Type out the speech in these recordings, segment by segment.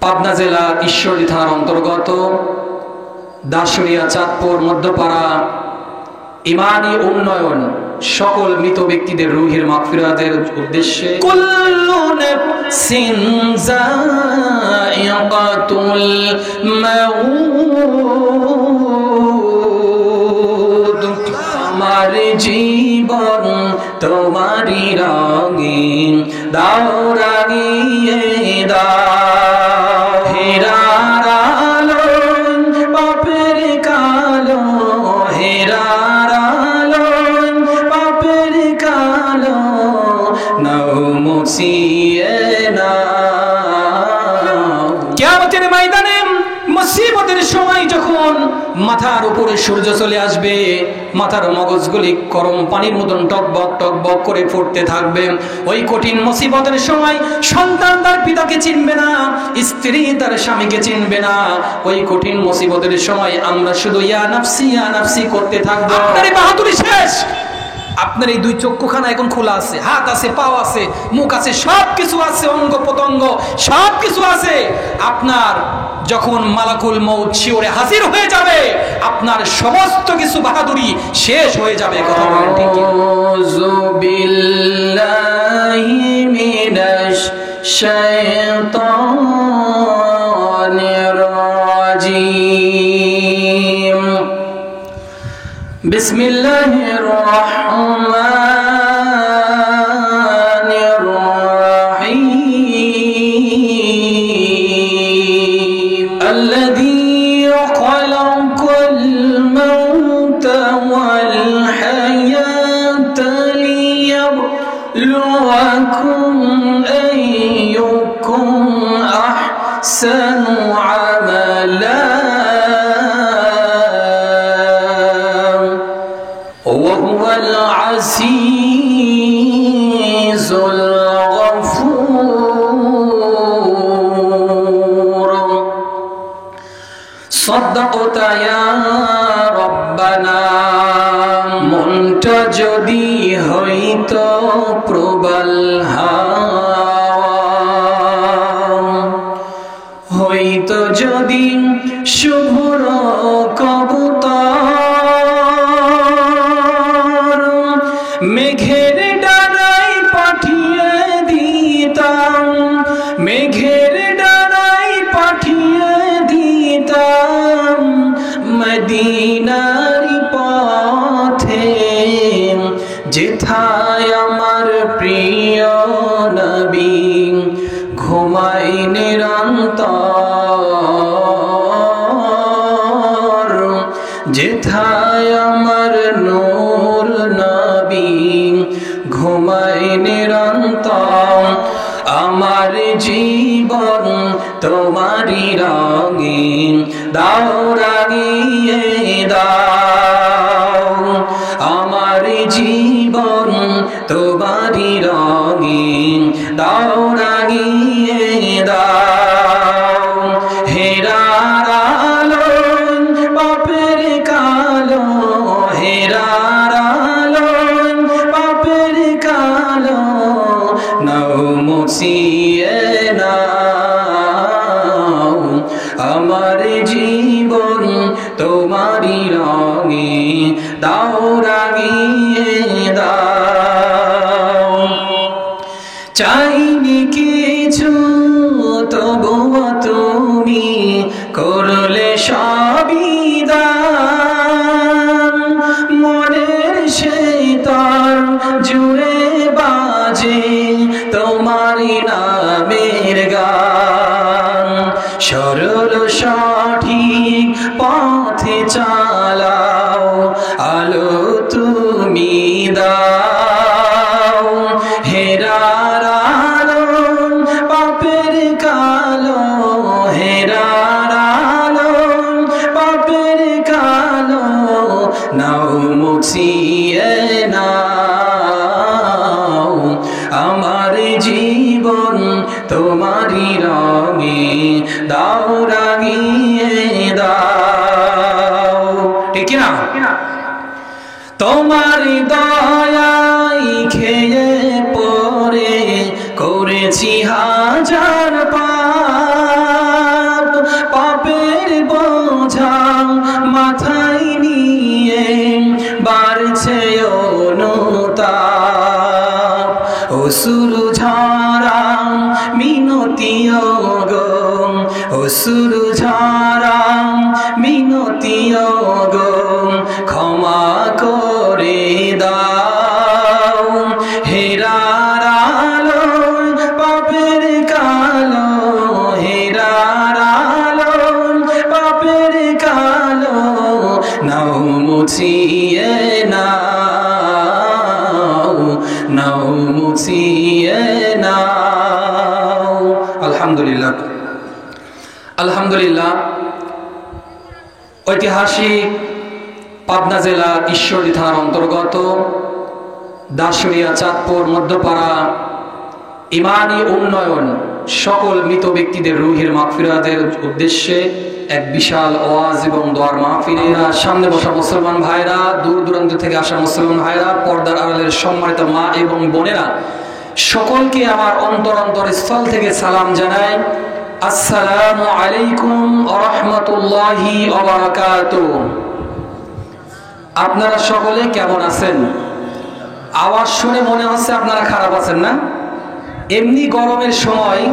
পাবনা জেলা ঈশ্বরদী থানার অন্তর্গত দাসুরিয়া চাঁদপুর মধ্যপাড়া ইমানি উন্নয়ন সকল মৃত ব্যক্তিদের রুহের মাগফিরাতের উদ্দেশ্যে কুল্লু নাফসিন যায়িকাতুল মাউত, আমার জীবন তোমারি রঙিন দাও রাঙিয়ে দাও, হেরার আলো পাপের কালো, হেরার আলো পাপের কালো নাও মুছিয়ে নাও। কিয়ামতের ময়দানে মুসিবতের সময় যখন মাথার উপরে সূর্য চলে আসবে, মাথার মগজগুলি গরম পানির মতন টকবক টকবক করে ফুটতে থাকবে, ওই কঠিন মুসিবতের সময় সন্তান তার পিতাকে চিনবে না, স্ত্রী তার স্বামীকে চিনবে না। ওই কঠিন মুসিবতের সময় আমরা শুধু ইয়া নাফসি করতে থাকবো। আপনার এই বাহাদুরি শেষ। আপনার এই দুই চক্ষুখানা এখন খোলা আছে, হাত আছে, পাও আছে, মুখ আছে, সবকিছু আছে, অঙ্গ প্রত্যঙ্গ সবকিছু আছে। আপনার যখন মালাকুল মউত শিওরে হাজির হয়ে যাবে, আপনার সমস্ত কিছু বাহাদুরি শেষ হয়ে যাবে। কথা বলেন ঠিক কি? আউযু বিল্লাহি মিনাশ শাইতানির রাজিম। বিসমিল্লাহির রাহমানির রাহিম। আল্লাযী খালাকাল মাউতা ওয়াল হায়াতা লিয়াবলুয়াকুম আইয়ুকুম আহসানু আমালা وهو العزيز الغفور صدقت يا ربنا। মনটা যদি হইতো প্রবল হইতো যদি শুভ্র কবুতর, মেঘের ডানায় পাঠিয়ে দিতাম, মেঘের ডানায় পাঠিয়ে দিতাম মদিনার পথে, যেথায় আমার প্রিয় নবী ঘুমায় নিরন্তর, যেথায় আমার নূর নবী ঘুমায় নিরন্তর। আমার জীবন তোমারি রঙিন দাও রাঙিয়ে দাও, আমার জীবন তোমারি রঙিন দাও রাঙিয়ে দাও, হেরার আলো পাপের কালো, হেরার আলো পাপের কালো নাও মুছিয়ে নাও, আমার জীবন তোমারি রঙে দাও রাঙিয়ে দাও। চাইনি কিছু তবুও তুমি করলে সবই দান, মনের সেই তার জুড়ে বাজে তোমারি নামের গান, সরল সঠিক পথে চালাও আলো তুমি দাও, হেরার আলো পাপের কালো, হেরার আলো পাপের কালো নাও মুছিয়ে নাও, আমার জীবন তোমারি রঙে দাও রাঙিয়ে দাও। ঠিক না? তোমার দয়াই খেয়ে পরে করেছি হাজার পাপ, গো অশ্রু ঝরা মিনতি গো ক্ষমা করে দাও হেরার আলো পাপের কালো হেরার আলো পাপের কালো নাও মুছিয়ে নাও নাও মুছিয়ে নাও। আলহামদুলিল্লাহ আলহামদুলিল্লাহ। ঐতিহাসিক পাবনা জেলার ঈশ্বরদী থানার অন্তর্গত দাসুরিয়া চাঁদপুর মধ্যপাড়া ইমানি উন্নয়ন সকল মৃত ব্যক্তিদের রুহের মাগফিরাতের উদ্দেশ্যে এক বিশাল ওয়াজ এবং দোয়ার মাহফিলের সামনে বসা মুসলমান ভাইরা, দূর দূরান্ত থেকে আসা মুসলমান ভাইরা, পর্দার আড়ালের সম্মানিত মা এবং বোনেরা, সকলকে আমার অন্তর স্থল থেকে সালাম জানাই। আসসালামু আলাইকুম ওয়া রাহমাতুল্লাহি ওয়া বারাকাতুহু। আপনারা সকলে কেমন আছেন? আওয়াজ শুনে মনে হচ্ছে আপনারা খারাপ আছেন না? এমনি গরমের সময়,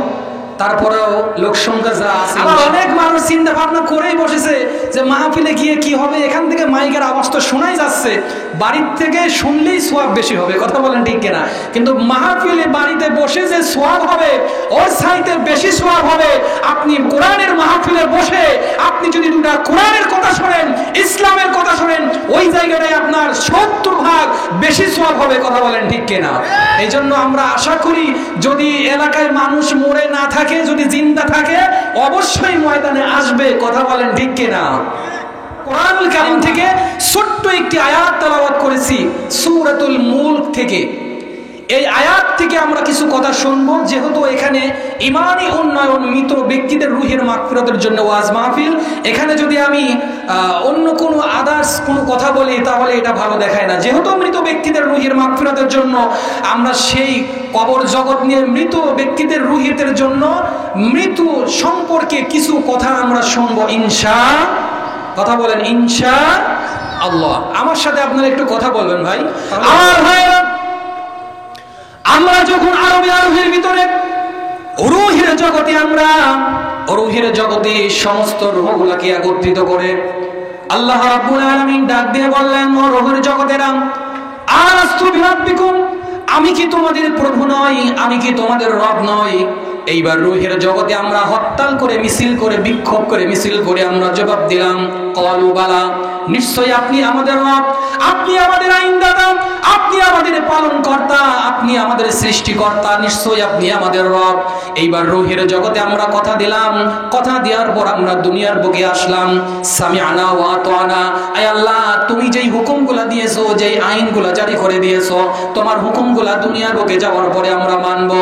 তারপরেও লোক সংখ্যা যা আছে, অনেক মানুষ চিন্তা ভাবনা করেই বসেছে যে মাহফিলে গিয়ে কি হবে, এখান থেকে মাইকের আওয়াজ তো শোনাই যাচ্ছে, বাড়ির থেকে শুনলেই সোয়াব বেশি হবে, কথা বলেন ঠিক কিনা? কিন্তু মাহফিলে বাড়িতে বসে যে সোয়াব হবে ওর চাইতে বেশি সোয়াব হবে আপনি কোরআনের মাহফিলে বসে আপনি যদি দুটা কোরআনের কথা শোনেন, ইসলামের কথা শোনেন, ওই জায়গাটায় আপনার 70 ভাগ বেশি সোয়াব হবে, কথা বলেন ঠিক কিনা? এই জন্য আমরা আশা করি যদি এলাকায় মানুষ মরে না থাকে, যদি জিন্দা থাকে, অবশ্যই ময়দানে আসবে, কথা বলেন ঠিক কিনা? কোরআনুল কারীম থেকে ছোট্ট একটি আয়াত তেলাওয়াত করেছি সূরাতুল মুলক থেকে। এই আয়াত থেকে আমরা কিছু কথা শুনবো, যেহেতু এখানে ইমানি উন্নয়ন মৃত ব্যক্তিদের রুহের মাগফিরাতের জন্য ওয়াজ মাহফিল। এখানে যদি আমি অন্য কোনো আদার্স কোনো কথা বলি তাহলে এটা ভালো দেখায় না। যেহেতু মৃত ব্যক্তিদের রুহের মাগফিরাতের জন্য আমরা সেই কবর জগৎ নিয়ে মৃত ব্যক্তিদের রুহের জন্য মৃত্যু সম্পর্কে কিছু কথা আমরা শুনবো ইনশাআল্লাহ। কথা বলেন ইনশাআল্লাহ। আমার সাথে আপনারা একটু কথা বলবেন ভাই। আমার ভাইরা, আমরা যখন আরবের ভিতরে রুহের জগতে, আমরা রুহের জগতে সমস্ত রূহগুলোকে একত্রিত করে আল্লাহ রাব্বুল আলামিন ডাক দিয়ে বললেন, ও রুহের জগতেরা, আলাস্তু বিরাব্বিকুম, আমি কি তোমাদের প্রভু নই? আমি কি তোমাদের রব নই? এইবার রুহের জগতে আমরা হরতাল করে, মিছিল করে, বিক্ষোভ করে, মিছিল করে আমরা জবাব দিলাম, ক্বালু বালা, নিশ্চয়ই আপনি আমাদের রব, আপনি আমাদের আইনদাতা, আপনি আমাদের পালনকর্তা, আপনি আমাদের সৃষ্টিকর্তা, নিশ্চয়ই আপনি আমাদের রব। এইবার রুহের জগতে আমরা কথা দিলাম, কথা দেওয়ার পর আমরা দুনিয়ার বুকে আসলাম, সামিআনা ওয়া আতানা। আয় আল্লাহ, তুমি যেই হুকুমগুলা দিয়েছো, যেই আইনগুলা জারি করে দিয়েছো, তোমার হুকুমগুলা দুনিয়ার বুকে যাওয়ার পরে আমরা মানব।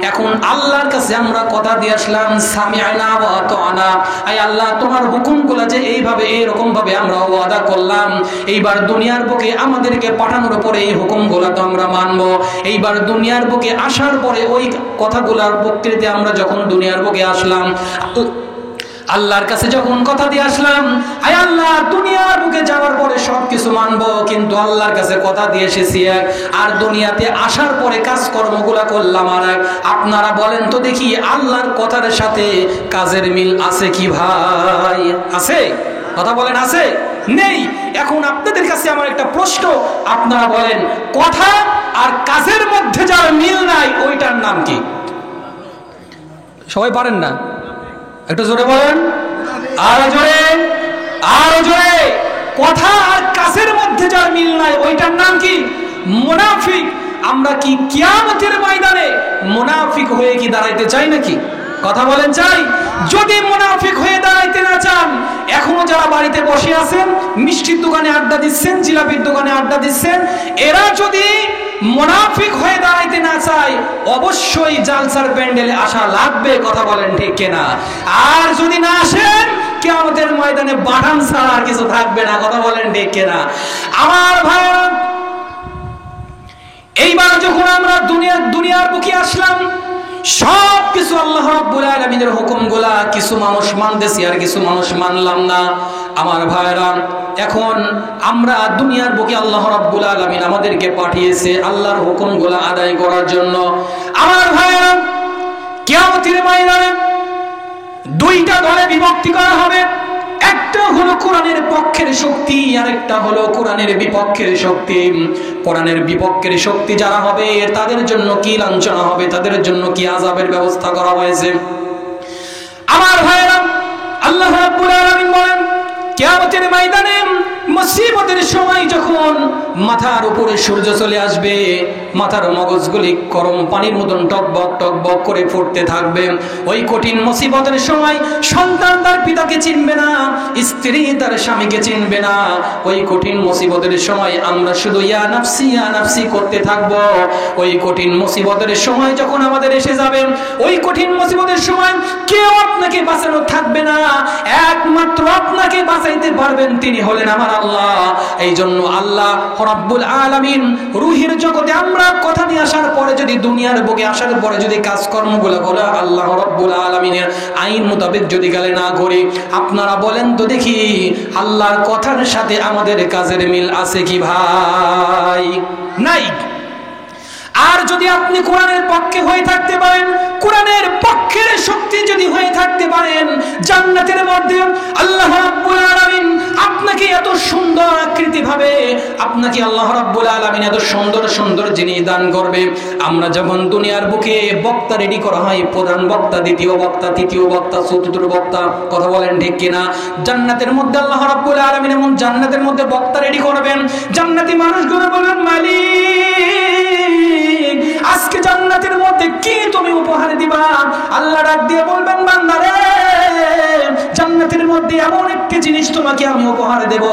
এখন আল্লাহর কাছে আমরা কথা দিয়ে আসলাম, সামিআনা ওয়া আতানা। আয় আল্লাহ, তোমার হুকুমগুলা যে এইভাবে এরকম ভাবে আমরা ওয়াদা করলাম, এইবার দুনিয়ার বুকে আমাদেরকে পাঠানোর পরে এই হুকুমগুলা তো আমরা মানব। এইবার দুনিয়ার বুকে আসার পরে ওই কথাগুলার প্রকৃতিতে আমরা যখন দুনিয়ার বুকে আসলাম, আল্লাহর কাছে যখন কথা দিয়ে আসলাম, আয় আল্লাহ, দুনিয়ার বুকে যাওয়ার পরে সবকিছু মানবো, কিন্তু আল্লাহর কাছে কথা দিয়ে এসেছি এক, আর দুনিয়াতে আসার পরে কাজকর্মগুলা করলাম আর এক। আপনারা বলেন তো দেখি, আল্লাহর কথার সাথে কাজের মিল আছে কি ভাই? আছে? কথা বলেন আছে? নেই। এখন আপনাদের কাছে আমার একটা প্রশ্ন, আপনারা বলেন, কথা আর কাজের মধ্যে যার মিল নাই ওইটার নাম কি? সবাই পারেন না? একটু জোরে বলেন, আরো জোরে, আরো জোরে। কথা আর কাজের মধ্যে যার মিল নাই ওইটার নাম কি? মুনাফিক। আমরা কি কিয়ামতের ময়দানে মুনাফিক হয়ে কি দাঁড়াইতে চাই নাকি? কথা বলেন চাই? যদি মুনাফিক হয়ে দাঁড়াইতে না চান, এখনো যারা বাড়িতে বসে আছেন, মিষ্টির দোকানে আড্ডা দিচ্ছেন, জিলাপির দোকানে আড্ডা দিচ্ছেন, এরা যদি মুনাফিক হয়ে দাঁড়াইতে না চায়, অবশ্যই জালসার প্যান্ডেলে আসা লাগবে, কথা বলেন ঠিক কিনা? আর যদি না আসেন, কিয়ামতের ময়দানে বাটান ছাড়া আর কিছু থাকবে না, কথা বলেন ঠিক কিনা? আমার ভাই, এইবার যখন আমরা দুনিয়ার বুকে আসলাম, সব কিছু আল্লাহ রাব্বুল আলামিনের হুকুমগুলা কিছু মানুষ মানতেছি আর কিছু মানুষ মানলাম না। আমার ভাইরা, এখন আমরা দুনিয়ার বুকে আল্লাহ রাব্বুল আলামিন আমাদেরকে পাঠিয়েছে আল্লাহর হুকুমগুলা আদায় করার জন্য। আমার ভাইরা, কিয়ামতের ময়দানে বিভক্তি করা হবে। একটা হলো কোরআনের পক্ষের শক্তি, আর একটা হলো কোরআনের বিপক্ষের শক্তি। কোরআনের বিপক্ষের শক্তি যারা হবে তাদের জন্য কি লাঞ্ছনা হবে, তাদের জন্য কি আযাবের ব্যবস্থা করা হয়েছে। আমার ভাইরা, আল্লাহ রাব্বুল আলামিন বলেন কিয়ামতের ময়দানে মুসিবতের সময় যখন মাথার উপরে সূর্য চলে আসবে, মাথার মগজগুলি গরম পানির মতন টকবক টকবক করে ফুটতে থাকবে। ওই কঠিন মুসিবতের সময় সন্তান তার পিতাকে চিনবে না, স্ত্রী তার স্বামীকে চিনবে না। ওই কঠিন মুসিবতের সময় আমরা শুধু ইয়া নাফসি করতে থাকবো। ওই কঠিন মুসিবতের সময় যখন আমাদের এসে যাবে, ওই কঠিন মুসিবতের সময় কেউ আপনাকে বাঁচানো থাকবে না, একমাত্র আপনাকে বাঁচাইতে পারবেন তিনি হলেন আমার আল্লাহ। এই জন্য আল্লাহ রাব্বুল আলামিন রূহের জগতে আমরা কথা নিয়ে আসার পরে, যদি দুনিয়ার বুকে আসার পরে যদি কাজকর্মগুলো আল্লাহ রাব্বুল আলামিনের আইন মোতাবেক যদি গেলে না করি, আপনারা বলেন তো দেখি আল্লাহর কথার সাথে আমাদের কাজের মিল আছে কি ভাই? নাই। আর যদি আপনি কোরআনের পক্ষে হয়ে থাকতে পারেন, কোরআনের পক্ষের শক্তি যদি হয়ে থাকতে পারেন, জান্নাতের মধ্যে আল্লাহ রাব্বুল আলামিন আপনাকে এত সুন্দর আকৃতি ভাবে, আপনাকে আল্লাহ রাব্বুল আলামিন এত সুন্দর সুন্দর জিনিস দান করবে। আমরা যখন দুনিয়ার বুকে বক্তা রেডি করা হয়, প্রধান বক্তা, দ্বিতীয় বক্তা, তৃতীয় বক্তা, চতুর্থ বক্তা, কথা বলেন ঠিক কিনা? জান্নাতের মধ্যে আল্লাহ রাব্বুল আলামিন এমন জান্নাতের মধ্যে বক্তা রেডি করবেন, জান্নাতি মানুষগুলো বলবেন মালিক আজকে জান্নাতের মধ্যে কি তুমি উপহার দিবা? আল্লাহ ডাক দিয়ে বলবেন বান্দারে জান্নাতের মধ্যে এমন একটি জিনিস তোমাকে আমি উপহার দেব,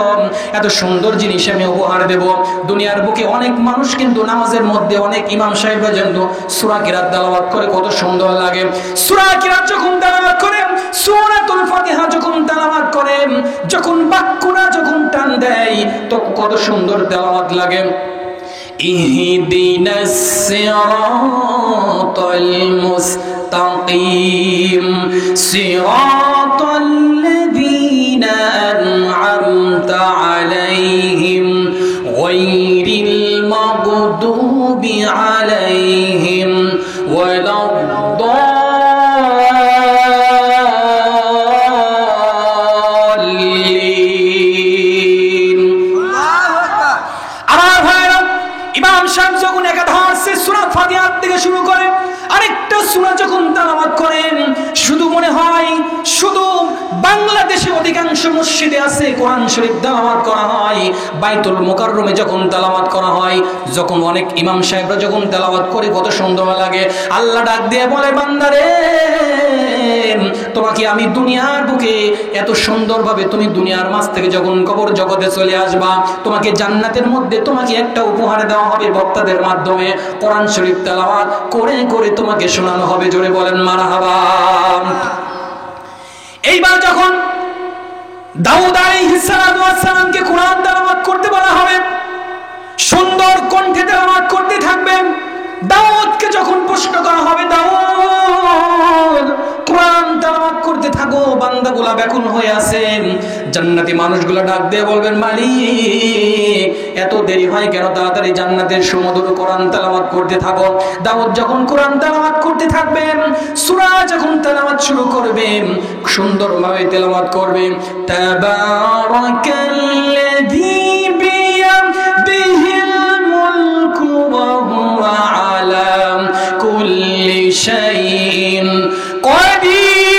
এত সুন্দর জিনিস আমি উপহার দেব। দুনিয়ার বুকে অনেক মানুষ কিন্তু নামাজের মধ্যে অনেক ইমাম সাহেবরা কিন্তু সূরা কিরাত তেলাওয়াত করে, কত সুন্দর লাগে। সূরা কিরাত যখন তেলাওয়াত করে, সূরাতুল ফাতিহা যখন তেলাওয়াত করে, যখন বাক্যটা যখন টান দেয় তো কত সুন্দর তেলাওয়াত লাগে। ইহদিনাস সিরাতাল মুস্তাকিম সিরাতাল্লাযীনা আন'আমতা আলাইহিম গায়রিল মাগদুবি আলাইহিম ওয়ালাদ-দাল্লিন। আমার ভাইরা, ইমাম সাহেব যখন একাধারে সূরা ফাতিহা থেকে শুরু করে আরেকটা সূরা যখন তেলাওয়াত করেন, শুধু মনে হয় শুধু বাংলাদেশে অধিকাংশ মসজিদে আছে কোরআন শরীফ তেলাওয়াত করা হয়, বাইতুল মুকাররমে যখন তেলাওয়াত করা হয়, যখন অনেক ইমাম সাহেবরা যখন তেলাওয়াত করে কত সুন্দর লাগে। আল্লাহ ডাক দিয়ে বলে বান্দারে তোমাকে আমি দুনিয়ার বুকে এত সুন্দরভাবে, তুমি দুনিয়ার মাঝ থেকে যখন কবর জগতে চলে আসবা, তোমাকে জান্নাতের মধ্যে তোমাকে একটা উপহার দেওয়া হবে বক্তাদের মাধ্যমে, কোরআন শরীফ তেলাওয়াত করে করে তোমাকে শোনানো হবে। জোরে বলেন মারহাবা। এইবার যখন দাউদ আলাইহিস সালামকে কোরআন তেলাওয়াত করতে বলা হবে, সুন্দর কণ্ঠে তেলাওয়াত করতে থাকবেন। দাউদকে যখন প্রশ্ন করা হবে, দাউদ কোরআন তেলাওয়াত করতে থাকো, বান্দাগুলা ব্যাকুল হয়ে আছে। জান্নাতি মানুষগুলা ডাক দিয়ে বলবেন মালিক এত দেরি হয় কেন, তাড়াতাড়ি জান্নাতের সুমধুর কোরআন তেলাওয়াত করতে থাকো। দাউদ যখন কোরআন তেলাওয়াত করতে থাকবেন, সূরা যখন তেলাওয়াত শুরু করবেন, সুন্দরভাবে তেলাওয়াত করবেন। তাবারাকাল্লাযী বিয়াদিহিল মুলকু ওয়া হুয়া আলা কুল্লি শাইইন কাদির।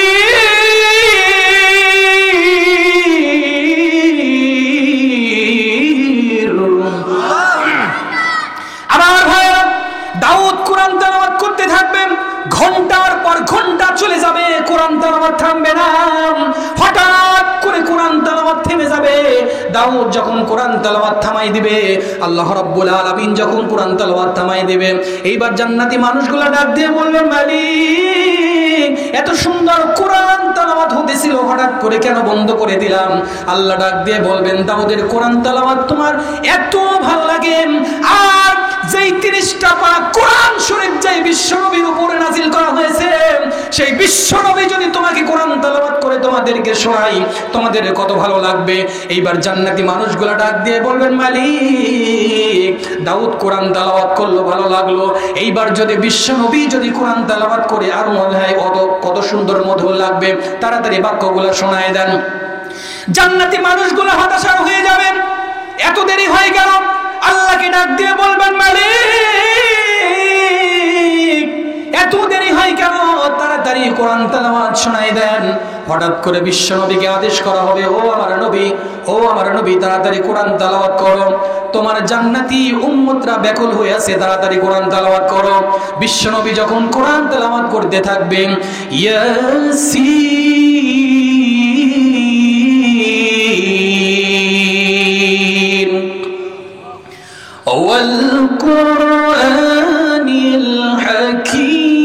আমার ভাইরা, দাউদ কোরআন তেলাওয়াত করতে থাকবেন, ঘন্টার পর ঘন্টা চলে যাবে, কোরআন তেলাওয়াত থামবে না। হঠাৎ করে কোরআন তেলাওয়াত থেমে যাবে। দাউদ যখন কোরআন তেলাওয়াত থামাই দিবে, আল্লাহ রাব্বুল আলামিন যখন কোরআন তেলাওয়াত থামাই দিবে, এইবার জান্নাতি মানুষগুলো ডাক দিয়ে বলবে মালিক এত সুন্দর কোরআন তেলাওয়াত হতেছিল, হঠাৎ করে কেন বন্ধ করে দিলাম? আল্লাহ ডাক দিয়ে বলবেন দাউদের কোরআন তেলাওয়াত তোমার এত ভালো লাগে, আর যেই 30টা পারা কোরআন শরীফ যেই বিশ্বনবীর উপরে নাজিল করা হয়েছে, সেই বিশ্বনবী যদি তোমাকে কোরআন তেলাওয়াত করে তোমার তোমাদেরকে শোনাই, তোমাদের কত ভালো লাগবে। এইবার জান্নাতি মানুষগুলো ডাক দিয়ে বলবেন, মালিক দাউদ কোরআন তেলাওয়াত করলো, ভালো লাগলো। এইবার যদি বিশ্বনবী যদি কোরআন তেলাওয়াত করে আর মনে হয় কত সুন্দর মধুর লাগবে, তাড়াতাড়ি বাক্যগুলো শোনায় দেন। জান্নাতি মানুষগুলো হতাশা হয়ে যাবে, এত দেরি হয়ে গেল। আল্লাহকে ডাক দিয়ে বলবেন, মালিক এত দেরি হয় কেন, তাড়াতাড়ি কোরআন তেলাওয়াত শোনায় দেন। হঠাৎ করে বিশ্বনবীকে আদেশ করা হবে, ও আমার নবী, ও আমার নবী, তাড়াতাড়ি কোরআন তেলাওয়াত করো। তোমার জান্নাতি উম্মতরা ব্যাকুল হয়ে আছে, তাড়াতাড়ি কোরআন তেলাওয়াত করো। বিশ্বনবী যখন কোরআন তেলাওয়াত করতে থাকবেন, ইয়াসিন ওয়াল কুরআনিল হাকীম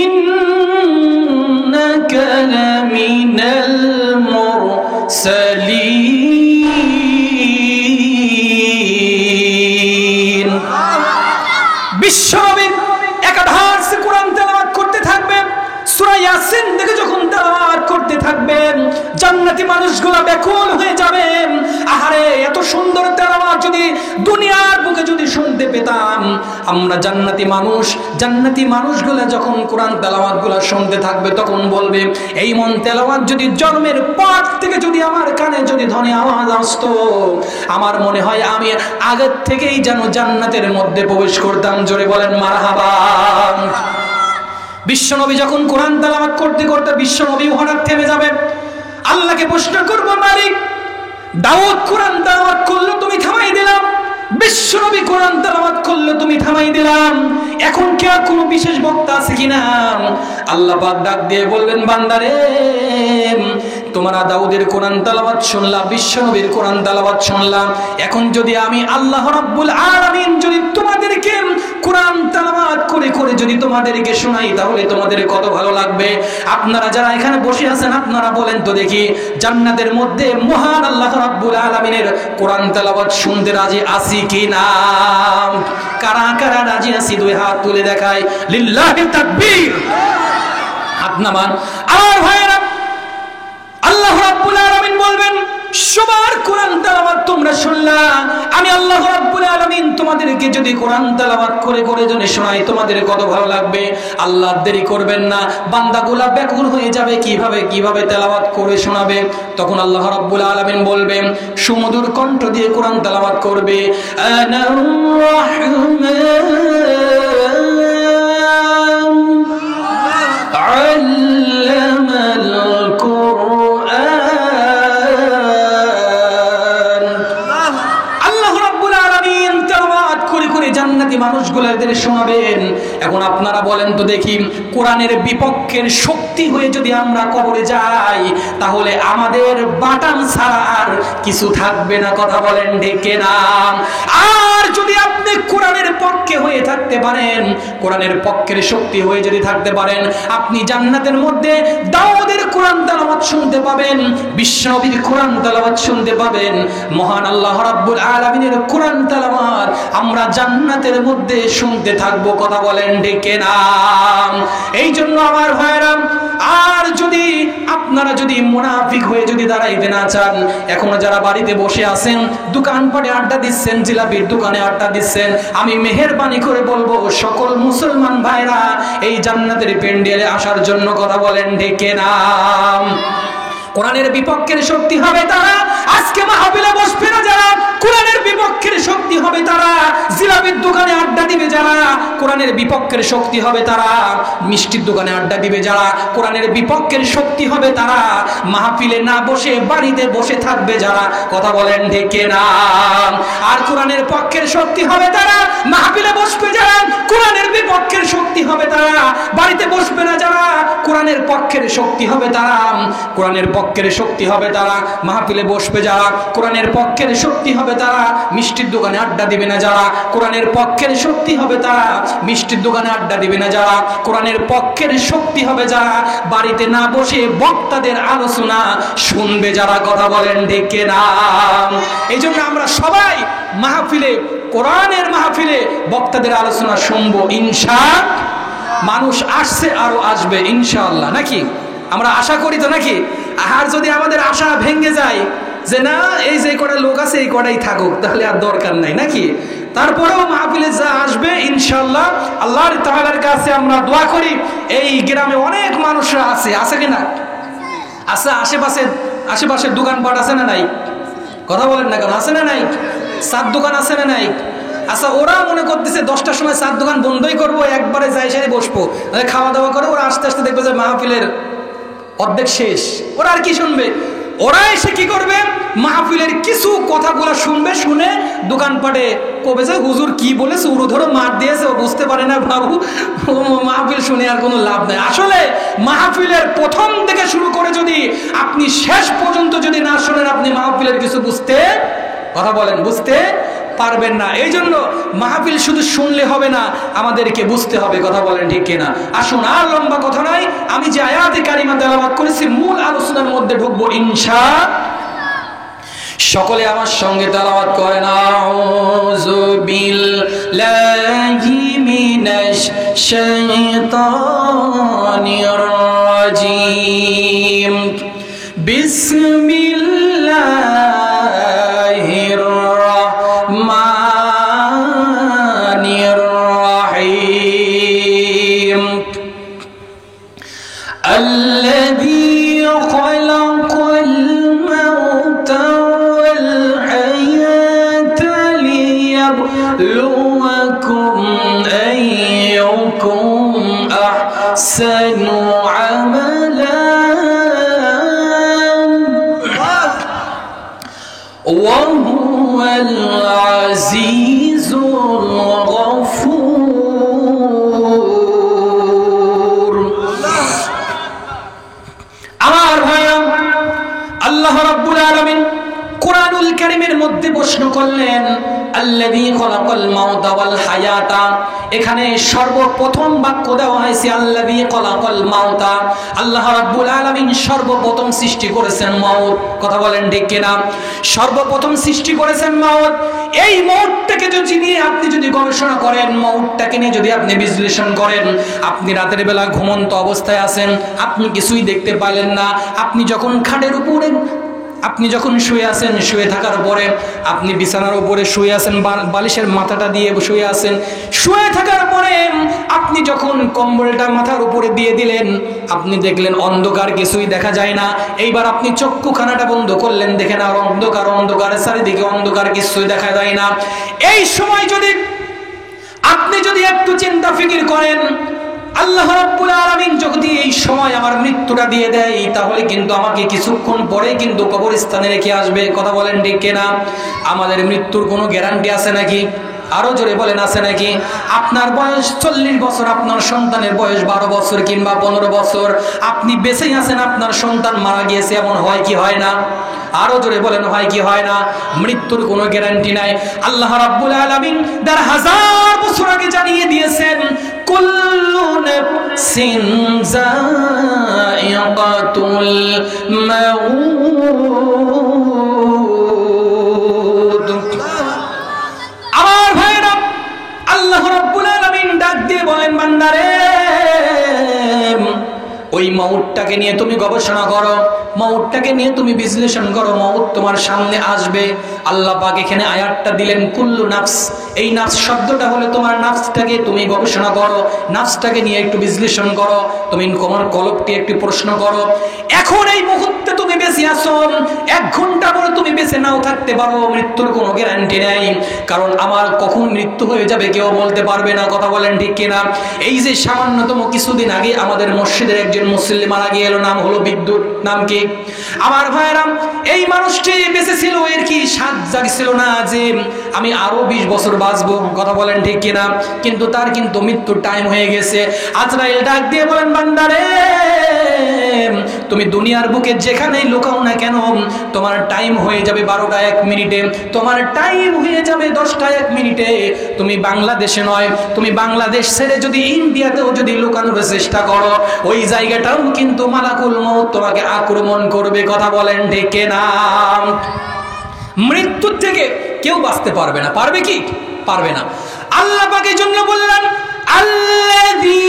ইন্নাকা লামিনাল মুরসালিন। বিশ্বনবী একাধার কোরআন তেলাওয়াত করতে থাকবেন। সূরা ইয়াসিন থেকে যখন তেলাওয়াত করতে থাকবেন, জান্নাতি মানুষগুলো ব্যাকুল হয়ে যাবে। আহারে, এত সুন্দর তেলাওয়াত যদি দুনিয়ার বুকে যদি শুনতে পেতাম আমরা। জান্নাতি মানুষগুলো যখন কোরআন তেলাওয়াতগুলো শুনতে থাকবে, তখন বলবে, এই মন তেলাওয়াত যদি জন্মের পর থেকে যদি আমার কানে যদি ধ্বনি আওয়াজ আসতো, আমার মনে হয় আমি আগের থেকেই যেন জান্নাতের মধ্যে প্রবেশ করতাম। জোরে বলেন মারহাবা। বিশ্বনবী যখন কোরআন তেলাওয়াত করতে করতে বিশ্বনবী হঠাৎ থেমে যাবে। আল্লাহকে প্রশ্ন করব, মালিক দাউদ কোরআন তেলাওয়াত করলো, তুমি থামাই দিলাম। বিশ্বনবী কোরআন তেলাওয়াত করলো, তুমি থামাই দিলাম। এখন কি আর কোনো বিশেষ বক্তা আছে কিনা? আল্লাহ পাক ডাক দিয়ে বললেন, বান্দারে, তোমরা দাউদের কোরআন তেলাওয়াত শুনলাম, বিশ্বনবীর কোরআন তেলাওয়াত শুনলাম। এখন যদি আমি আল্লাহ রাব্বুল আলামিন যদি তোমাদেরকে কোরআন তেলাওয়াত করে করে যদি তোমাদেরকে শোনাই, তাহলে তোমাদের কত ভালো লাগবে। আপনারা যারা এখানে বসে আছেন, আপনারা বলেন তো দেখি, জান্নাতের মধ্যে মহান আল্লাহ রাব্বুল আলামিনের কোরআন তেলাওয়াত শুনতে রাজি আছি কিনা? কারা কারা রাজি আছি? দুই হাত তুলে দেখায়। লিল্লাহি তাকবীর। হাত নামান। আর ভাইরা, আল্লাহ রাব্বুল আলামিন বলবেন, সবার কোরআন তেলাওয়াত তোমরা শুনলা, আমি আল্লাহ রাব্বুল আলামিন তোমাদেরকে যদি কোরআন তেলাওয়াত করে করে যদি শোনাই, তোমাদের কত ভালো লাগবে। আল্লাহ দেরি করবেন না, বান্দাগুলা ব্যাকুল হয়ে যাবে, কিভাবে তেলাওয়াত করে শোনাবে। তখন আল্লাহ রাব্বুল আলামিন বলবেন, সুমধুর কণ্ঠ দিয়ে কোরআন তেলাওয়াত করবে, আনার রাহমান আল্লামাল কুরআন। আল্লাহ রাব্বুল আলামিন তেলাওয়াত করে করে জান্নাতি মানুষগুলোদের শোনাবেন। এখন আপনারা বলেন তো দেখি, কোরআনের বিপক্ষের শক্তি হয়ে যদি আমরা কবরে যাই, তাহলে আমাদের বাটাম ছাড়া আর কিছু থাকবে না। কথা বলেন ডেকে না। আর যদি আপনি কোরআনের পক্ষে হয়ে থাকতে পারেন, কোরআনের পক্ষের শক্তি হয়ে যদি থাকতে পারেন, আপনি জান্নাতের মধ্যে দাউদের কোরআন তেলাওয়াত শুনতে পাবেন, বিশ্বনবীর কোরআন তেলাওয়াত শুনতে পাবেন, মহান আল্লাহ রাব্বুল আলামিনের কোরআন তেলাওয়াত আমরা জান্নাতের মধ্যে শুনতে থাকবো। কথা বলেন ডেকে না। এই জন্য আমার ভাইরা, আর যদি আপনারা যদি মুনাফিক হয়ে যদি দাঁড়াইতে না চান, এখনো যারা বাড়িতে বসে আছেন, দোকানপাটে আড্ডা দিচ্ছেন, জিলাপির দোকানে আড্ডা দিচ্ছেন, আমি মেহেরবানি করে বলবো সকল মুসলমান ভাইরা এই জান্নাতের প্যান্ডেলে আসার জন্য। কথা বলেন ডেকে না। কোরআনের বিপক্ষের শক্তি হবে তারা, আজকে মাহফিলে বসবে না যারা, কোরআনের বিপক্ষের শক্তি হবে তারা, জিলাপির দোকানে আড্ডা দিবে যারা, কোরআনের বিপক্ষের শক্তি হবে তারা, মিষ্টির দোকানে আড্ডা দিবে যারা, কোরআনের বিপক্ষের শক্তি হবে তারা, মাহফিলে না বসে বাড়িতে বসে থাকবে যারা। কথা বলেন ডেকে না। আর কোরআনের পক্ষের শক্তি হবে তারা, মাহফিলে বসবে যারা, কোরআনের বিপক্ষের শক্তি হবে তারা, বাড়িতে বসবে না যারা, কোরআনের পক্ষের শক্তি হবে তারা, কোরআনের পক্ষের শক্তি হবে তারা, মাহফিলে বসবে যারা, কোরআনের পক্ষের শক্তি হবে তারা, মিষ্টির দোকানে আড্ডা দিবে না যারা, কোরআনের পক্ষের শক্তি হবে তারা, মিষ্টির দোকানে আড্ডা দিবে না যারা, কোরআনের পক্ষের শক্তি হবে যারা, বাড়িতে না বসে বক্তাদের আলোচনা শুনবে যারা। কথা বলেন ডেকে না। এই জন্য আমরা সবাই মাহফিলে, কোরআনের মাহফিলে বক্তাদের আলোচনা শুনবো ইনশাআল্লাহ। মানুষ আসছে, আরো আসবে ইনশাআল্লাহ, নাকি? আমরা আশা করি তো, নাকি? আর যদি আমাদের আশা ভেঙে যায় যে না এই যে কটা লোক আছে এই কটাই থাকুক, তাহলে আর দরকার নাই, নাকি? তারপরেও মাহফিলে যা আসবে ইনশাআল্লাহ আল্লাহর তাআলার কাছে আমরা দোয়া করি। এই গ্রামে অনেক মানুষরা আছে কিনা? আছে। আশেপাশে দোকানপাট আছে না নাই? কথা বলেন না কেন? আছে না নাই? চার দোকান আছে না নাই? আচ্ছা, ওরা মনে করতেছে 10টার সময় চার দোকান বন্ধই করবো, একবারে যাই সারি বসবো, খাওয়া দাওয়া করে ওরা আস্তে আস্তে দেখবে যে মাহফিলের অর্ধেক শেষ। ওরা আর কি শুনবে? ওরা এসে কি করবে? মাহফিলের কিছু কথাগুলো শুনবে, শুনে দোকানপাটে কবে যে হুজুর কি বলেছে উড়ো ধরো মার দিয়েছে, ও বুঝতে পারে না বাবু, মাহফিল শুনে আর কোনো লাভ নাই। আসলে মাহফিলের প্রথম থেকে শুরু করে যদি আপনি শেষ পর্যন্ত যদি না শুনেন, আপনি মাহফিলের কিছু বুঝতে পারবেন না। এই জন্য মাহফিল শুধু শুনলে হবে না, আমাদেরকে বুঝতে হবে। কথা বলেন ঠিক কিনা? আসুন, আর লম্বা কথা নয়, আমি যে আয়াতে কারিমা তেলাওয়াত করেছি মূল আলোচনার মধ্যে ঢুকবো ইনশাআল্লাহ। সকলে আমার সঙ্গে তেলাওয়াত করেন, আউযু বিল্লাহি মিনাশ শাইতানির রাজীম, বিসমিল্লাহির রহমানির রহিম, আল্লাযী খালাকাল মাউতা ওয়াল হায়াতা লিয়াবলুয়াকুম আইয়ুকুম আহসানু আমালা وهو العزيز الغفور। আমার ভাইয়া, আল্লাহ রাব্বুল আলামিন কুরআনুল কারীমের মধ্যে প্রশ্ন করলেন আল্লাযী খালাকাল মাউতা ওয়াল হায়াতা। এখানে সর্বপ্রথম বাক্য দেওয়া হয়েছে আল্লাযী খালাকাল মাউতা। আল্লাহ রাব্বুল আলামিন সর্বপ্রথম সৃষ্টি করেছেন মাউত। কথা বলেন ঠিক কিনা? সর্বপ্রথম সৃষ্টি করেছেন মাউত। এই মাউতটাকে নিয়ে আপনি যদি গবেষণা করেন, মাউতটাকে নিয়ে যদি আপনি বিশ্লেষণ করেন, আপনি রাতের বেলা ঘুমন্ত অবস্থায় আছেন, আপনি কিছুই দেখতে পাইলেন না। আপনি যখন খাটের উপরে আপনি যখন শুয়ে আছেন, শুয়ে থাকার পরে আপনি বিছানার উপরে শুয়ে আছেন, বালিশের মাথাটা দিয়ে শুয়ে আছেন, শুয়ে থাকার পরে আপনি যখন কম্বলটা মাথার উপরে দিয়ে দিলেন, আপনি দেখলেন অন্ধকার, কিছুই দেখা যায় না। এইবার আপনি চক্ষুখানাটা বন্ধ করলেন, দেখেন আর অন্ধকার, চারিদিকে অন্ধকার, কিছুই দেখা যায় না। এই সময় আপনি যদি একটু চিন্তা ফিকির করেন, আল্লাহ রাব্বুল আলামিন যদি এই সময় আমার মৃত্যুটা দিয়ে দেয়, তাহলে কিন্তু আমাকে কিছুক্ষণ পরে কিন্তু কবরস্থানে রেখে আসবে। কথা বলেন ঠিক কিনা? আমাদের মৃত্যুর কোনো গ্যারান্টি আছে নাকি? আরো জোরে বলেন, আছে নাকি? আপনার বয়স 40 বছর, আপনার সন্তানের বয়স 12 বছর কিংবা 15 বছর, আপনি বেঁচেই আছেন, আপনার সন্তান মারা গিয়েছে, এমন হয় কি হয় না? আরো জোরে বলেন, হয় কি হয় না? মৃত্যুর কোনো গ্যারান্টি নাই। আল্লাহ রাব্বুল আলামিন 1000 বছর আগে জানিয়ে দিয়েছেন, কুল্লু নাফসিন যায়িকাতুল মাউত। আমার ভাইরা, আল্লাহ রাব্বুল আলামিন ডাক দিয়ে বলেন, বান্দারে ওই মাউতটাকে নিয়ে তুমি গবেষণা করো, মাউতটাকে নিয়ে তুমি বিশ্লেষণ করো, মাউত তোমার সামনে আসবে। আল্লাহ পাক এখানে আয়াতটা দিলেন কুল্লু নাফস। এই নাফস শব্দটা হলে তোমার নাফসটাকে তুমি গবেষণা করো, নাফসটাকে নিয়ে একটু বিশ্লেষণ করো, তুমি তোমার কলবটি একটু প্রশ্ন করো। এখন এই মুহূর্তে তুমি বেঁচে আছো, 1 ঘন্টা পরে তুমি বেঁচে নাও থাকতে পারো, মৃত্যুর কোনো গ্যারান্টি নেই। কারণ আমার কখন মৃত্যু হয়ে যাবে কেউ বলতে পারবে না। কথা বলেন ঠিক কিনা? এই যে সামান্যতম কিছুদিন আগে আমাদের মসজিদের একজন মুসল্লি মারা গেল, নাম হলো বিদ্যুৎ। নাম কি? আমার ভাইরা, এই মানুষটি বেঁচে ছিল, এর কি সাত জাগছিল না যে আমি আরো 20 বছর বাঁচবো? কথা বলেন ঠিক কিনা? কিন্তু তার কিন্তু মৃত্যুর টাইম হয়ে গেছে। আজরাইল ডাক দিয়ে বলেন, বান্দারে তুমি দুনিয়ার বুকে যেখানেই লুকাও না কেন, তোমার টাইম হয়ে যাবে 12টা 1 মিনিটে, তোমার টাইম হয়ে যাবে 10টা 1 মিনিটে। তুমি বাংলাদেশে নয়, তুমি বাংলাদেশ ছেড়ে যদি ইন্ডিয়াতেও যদি লুকানোর চেষ্টা করো, ওই জায়গাটাও কিন্তু মালাকুল মউত তোমাকে আক্রমণ করবে। কথা বলেন ঠিক কিনা? মৃত্যুর থেকে কেউ বাঁচতে পারবে না। পারবে কি? পারবে না। আল্লাহ পাকের জন্য বললেন আল্লাযী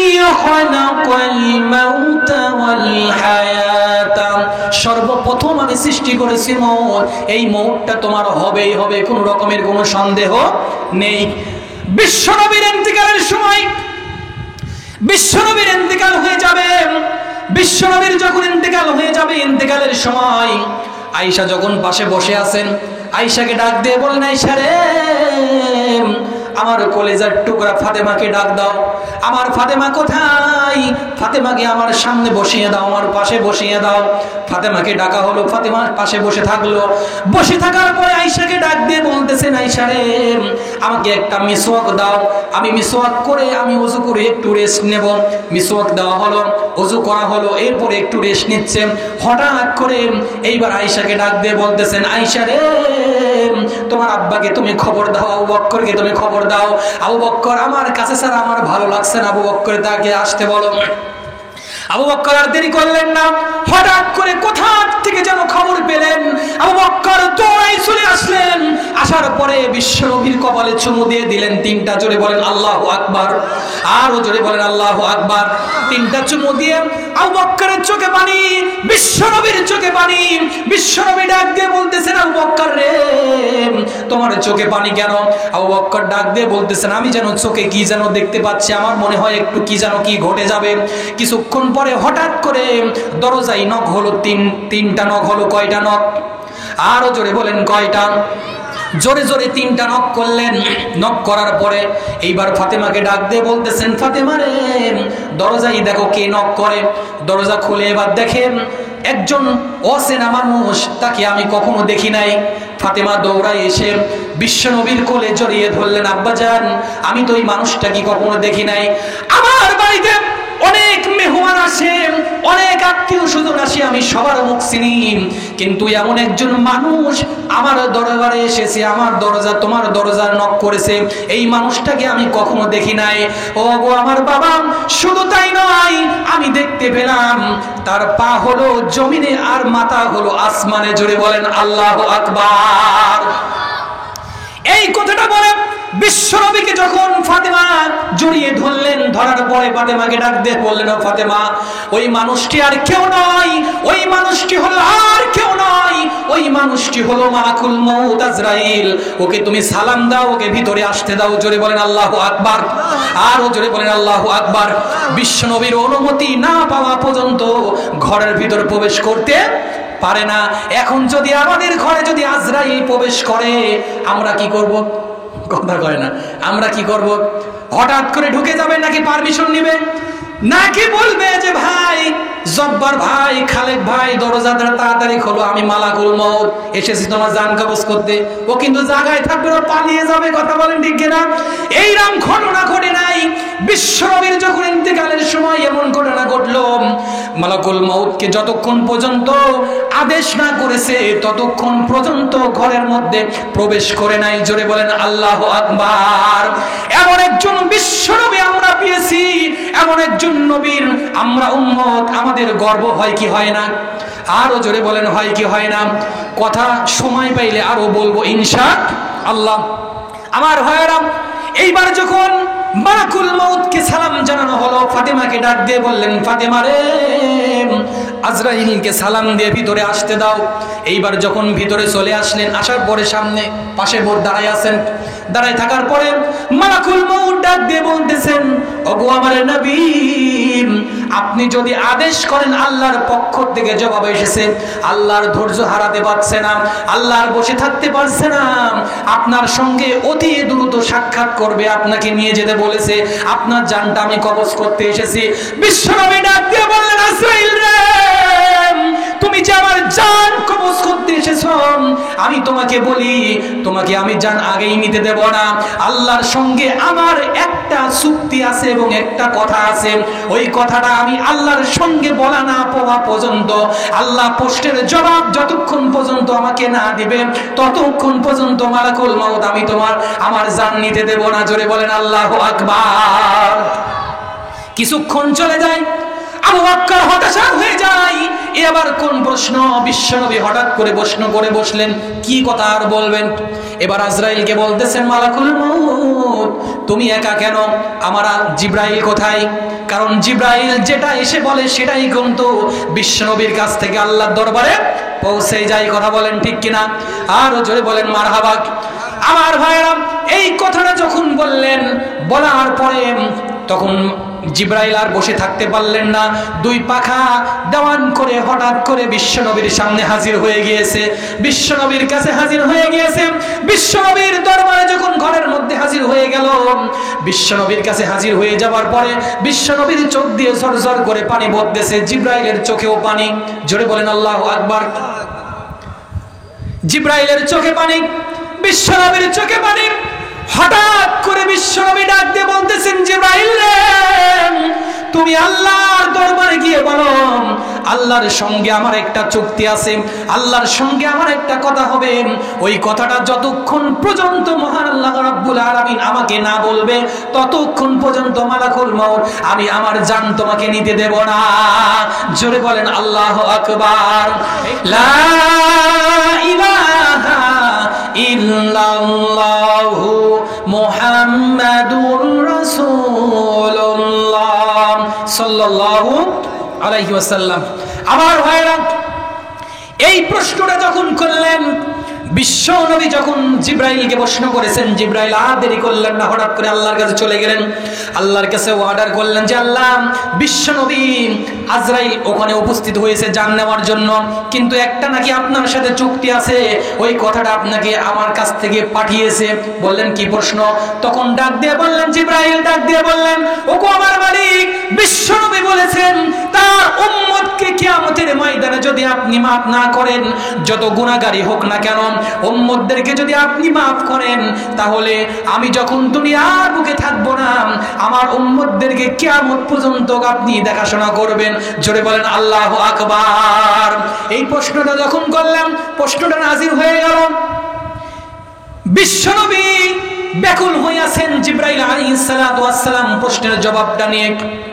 খালাকাল মাউতা ওয়াল হায়াতা, সর্বপ্রথম আমি সৃষ্টি করেছি মওত, এই মওতটা তোমার হবেই হবে, কোনো রকমের কোনো সন্দেহ নেই। বিশ্বনবীর ইন্তিকালের সময়, বিশ্বনবীর ইন্তিকাল হয়ে যাবে, বিশ্বনবীর যখন ইন্তিকাল হয়ে যাবে, ইন্তিকালের সময় আয়েশা যখন পাশে বসে আছেন, আয়েশাকে ডাক দিয়ে বলেন, আয়েশা রে, আমার কলেজার টুকরা ফাতেমাকে ডাক দাও। আমার ফাতেমা কোথায়? ফাতেমাকে আমার সামনে বসিয়ে দাও, আমার পাশে বসিয়ে দাও। ফাতেমাকে ডাকা হলো, ফাতেমা পাশে বসে থাকলো। বসে থাকার পরে আয়েশাকে ডাক দিয়ে বলতেছেন, আয়েশা রে, আমাকে একটা মিসওয়াক দাও, আমি মিসওয়াক করে আমি ওযু করে একটু রেস্ট নেব। মিসওয়াক দেওয়া হলো, ওযু করা হলো, এরপরে একটু রেস্ট নিচ্ছে। হঠাৎ করে এইবার আয়েশাকে ডাক দিয়ে বলতেছেন, আয়েশা রে, তোমার আব্বাকে তুমি খবর দাও, আবু বকরকে তুমি খবর দাও। আবু বকর আমার কাছে স্যার আমার ভালো লাগছে না, আবু বকর তাকে আসতে বলো। আবু বকর আর দেরি করলেন না, হঠাৎ করে কোথা থেকে যেন খবর পেলেন, আবু বকর দৌড়াই চলে আসলেন। আসার পরে বিশ্বনবীর কপালে চুমু দিয়ে দিলেন তিনটা। জোরে বলেন আল্লাহু আকবার, আরো জোরে বলেন আল্লাহু আকবার। তিনটা চুমু দিয়ে আবু বকরের চোখে পানি, বিশ্বনবীর চোখে পানি। বিশ্বনবী ডাক দিয়ে বলতেছেন, আবু বকর রে, তোমার চোখে পানি কেন? আবু বকর ডাক দিয়ে বলতেছেন, আমি যেন চোখে কি যেন দেখতে পাচ্ছি, আমার মনে হয় একটু কি যেন কি ঘটে যাবে। কিছুক্ষণ পরে হঠাৎ করে দরজায় নখ হলো, তিনটা নখ হলো। কয়টা নখ? আরো জোরে বলেন কয়টা? জোরে জোরে তিনটা নক করলেন। নক করার পরে এইবার ফাতেমাকে ডাক দিয়ে বলতেছেন, ফাতেমা রে, দরজায় দেখো কে নক করে। দরজা খুলে এবার দেখেন একজন অচেনা মানুষ, তাকে আমি কখনো দেখি নাই। ফাতেমা দৌড়ায় এসে বিশ্বনবীর কোলে জড়িয়ে ধরলেন, আব্বাজান, আমি তো এই মানুষটাকে কখনো দেখি নাই। আমার বাড়িতে অনেক মেহমান আসে, অনেক আত্মীয় স্বজন আসে, আমি সবার মুখ চিনি, কিন্তু এমন একজন মানুষ আমার দরবারে এসেছে, আমার দরজা তোমার দরজার নক করেছে, এই মানুষটাকে আমি কখনো দেখি নাই। ও গো আমার বাবা, শুধু তাই নয়, আমি দেখতে পেলাম তার পা হলো জমিনে আর মাথা হলো আসমানে। জোরে বলেন আল্লাহু আকবার। এই কথাটা বলে বিশ্বনবীকে যখন ফাতেমা জড়িয়ে ধরলেন, ধরার পরে ফাতেমাকে ডাক দিয়ে বললেন, ও ফাতেমা, ওই মানুষটি আর কেউ নয়, ওই মানুষটি হলো আর কেউ নয়, ওই মানুষটি হলো মালাকুল মউত আজরাইল। ওকে তুমি সালাম দাও, ওকে ভিতরে আসতে দাও। জোরে বলেন আল্লাহু আকবার, আরো জোরে বলেন আল্লাহু আকবার। বিশ্বনবীর অনুমতি না পাওয়া পর্যন্ত ঘরের ভিতর প্রবেশ করতে পারে না। এখন যদি আমাদের ঘরে যদি আজরাইল প্রবেশ করে, আমরা কি করব? কথা কয় না, আমরা কি করব? হঠাৎ করে ঢুকে যাবে নাকি পারমিশন নেবে? নাকি বলবে যে ভাই জব্বার ভাই, খালেক ভাই, দরজা তাড়াতাড়ি খোলো, আমি মালাকুল মউত এসেছি তোমার জান কবজ করতে। ও কিন্তু জায়গায় থাকবে, ও পালিয়ে যাবে। কথা বলেন ঠিক কিনা? এইরকম ঘটনা ঘটে নাই। বিশ্বনবীর যখন ইন্তেকালের সময় এমন ঘটনা ঘটলো, মালাকুল মউতকে যতক্ষণ পর্যন্ত আদেশ না করেছে ততক্ষণ পর্যন্ত ঘরের মধ্যে প্রবেশ করে নাই। জোরে বলেন আল্লাহু আকবার। এমন একজন বিশ্বনবী আমরা পেয়েছি, এমন একজন নবীর আমরা উম্মত, আমাদের গর্ব হয় কি হয় না? আরো জোরে বলেন হয় কি হয় না? কথা সময় পাইলে আরো বলবো ইনশাআল্লাহ। আমার ভাইয়েরা, এইবার যখন মালাকুল মউতকে সালাম জানানো হলো, ফাতেমাকে ডাক দিয়ে বললেন, ফাতেমা রে, আজরাইলকে সালাম দিয়ে ভিতরে আসতে দাও। এইবার যখন ভিতরে চলে আসলেন, আসার পরে সামনে পাশে বোর দাঁড়ায় আছেন। দাঁড়ায় থাকার পরে মালাকুল মউত ডাক দিয়ে বলতেছেন, ওগো আমার নবী, আপনি যদি আদেশ করেন, আল্লাহর পক্ষ থেকে জবাব এসেছে, আল্লাহর ধৈর্য হারাতে পারছে না, আল্লাহর বসে থাকতে পারছে না, আপনার সঙ্গে অতি দ্রুত সাক্ষাৎ করবে, আপনাকে নিয়ে যেতে বলেছে, আপনার জানটা আমি কবজ করতে এসেছি। বিশ্বনবী ডাক দিয়ে বললেন, আজরাইল রে, তুমি যে আমার জান কবজ করতে এসেছো, আমি তোমাকে বলি, তোমাকে আমি জান আগেই নিতে দেব না। আল্লাহর সঙ্গে আমার একটা চুক্তি আছে এবং একটা কথা আছে, ওই কথাটা আমি আল্লাহর সঙ্গে বলা না পাওয়া পর্যন্ত, আল্লাহ প্রশ্নের জবাব যতক্ষণ পর্যন্ত আমাকে না দিবে ততক্ষণ পর্যন্ত মালাকুল মউত আমি আমার জান নিতে দেব না। জোরে বলেন আল্লাহু আকবার। কিছুক্ষণ চলে যায়, আবু বকর হতাশা হয়ে যায়, এবার কোন প্রশ্ন? বিশ্বনবী হঠাৎ করে প্রশ্ন করে বসলেন, কি কথা আর বলবেন? এবার আজরাইলকে বলতেছেন মালাকুল মউত তুমি একা কেন, আমার জিব্রাইল কোথায়? কারণ জিব্রাইল যেটা এসে বলে সেটাই কিন্তু বিশ্বনবীর কাছ থেকে আল্লাহর দরবারে পৌঁছে যায়। কথা বলেন ঠিক কিনা? আরো জোরে বলেন মারহাবা। আমার ভাইরা এই কথাটা যখন বললেন, বলার পরে তখন জিব্রাইল আর বসে থাকতে পারলেন না, দুই পাখা দেওয়ান করে হঠাৎ করে বিশ্বনবীর সামনে হাজির হয়ে গিয়েছে, বিশ্বনবীর কাছে হাজির হয়ে গিয়েছে। বিশ্বনবীর দরবারে যখন ঘরের মধ্যে হাজির হয়ে গেল, বিশ্বনবীর কাছে হাজির হয়ে যাওয়ার পরে বিশ্বনবীর চোখ দিয়ে ঝরঝর করে পানি পড়তেছে, জিব্রাইলের চোখেও পানি। জোরে বলেন আল্লাহু আকবার। জিব্রাইলের চোখে পানি, বিশ্বনবীর চোখে পানি। হঠাৎ করে বিশ্বনবী ডাক দিয়ে বলতেছেন, জিব্রাইল রে, তুমি আল্লাহর দরবারে গিয়ে বলো আল্লাহর সঙ্গে আমার একটা চুক্তি আছে, আল্লাহর সঙ্গে আমার একটা কথা হবে, ওই কথাটা যতক্ষণ পর্যন্ত মহান আল্লাহ রাব্বুল আলামিন আমাকে না বলবে ততক্ষণ পর্যন্ত মালাকুল মউত আমি আমার জান তোমাকে নিতে দেব না। জোরে বলেন আল্লাহু আকবার। লা ইলাহা ইল্লাল্লাহু মুহাম্মাদুর রাসূলুল্লাহ সাল্লাল্লাহু আলাইহি ওয়াসাল্লাম। আমার ভাইরা এই প্রশ্নটা যখন করলেন, বিশ্ব নবী যখন জিব্রাইলকে প্রশ্ন করেছেন, জিব্রাইল আর দেরি করলেন না, হঠাৎ করে আল্লাহর কাছে চলে গেলেন। আল্লাহর কাছে অর্ডার করলেন যে আল্লাহ, বিশ্ব নবী আজরাইল ওখানে উপস্থিত হয়েছে জান নেওয়ার জন্য, কিন্তু একটা নাকি আপনার সাথে চুক্তি আছে, ওই কথাটা আপনাকে আমার কাছ থেকে পাঠিয়েছে। বললেন কি প্রশ্ন? তখন ডাক দিয়ে বললেন, জিব্রাইল ডাক দিয়ে বললেন, ওগো আমার মালিক, বিশ্ব নবী বলেছেন তার উম্মতকে কিয়ামতের ময়দানে যদি আপনি মাফ না করেন, যত গুনাহগারী হোক না কেন, উম্মতদেরকে যদি আপনি মাফ করেন, তাহলে আমি যখন দুনিয়ার বুকে থাকবো না, আমার উম্মতদেরকে কিয়ামত পর্যন্ত আপনি দেখাশোনা করবেন। জোরে বলেন আল্লাহু আকবার। এই প্রশ্নটা যখন করলাম, প্রশ্নটা নাজির হয়ে গেল। বিশ্বনবী ব্যাকুল হয়ে আছেন। জিব্রাইল আলাইহিস সালাতু ওয়াস সালাম প্রশ্নের জবাবটা নিয়ে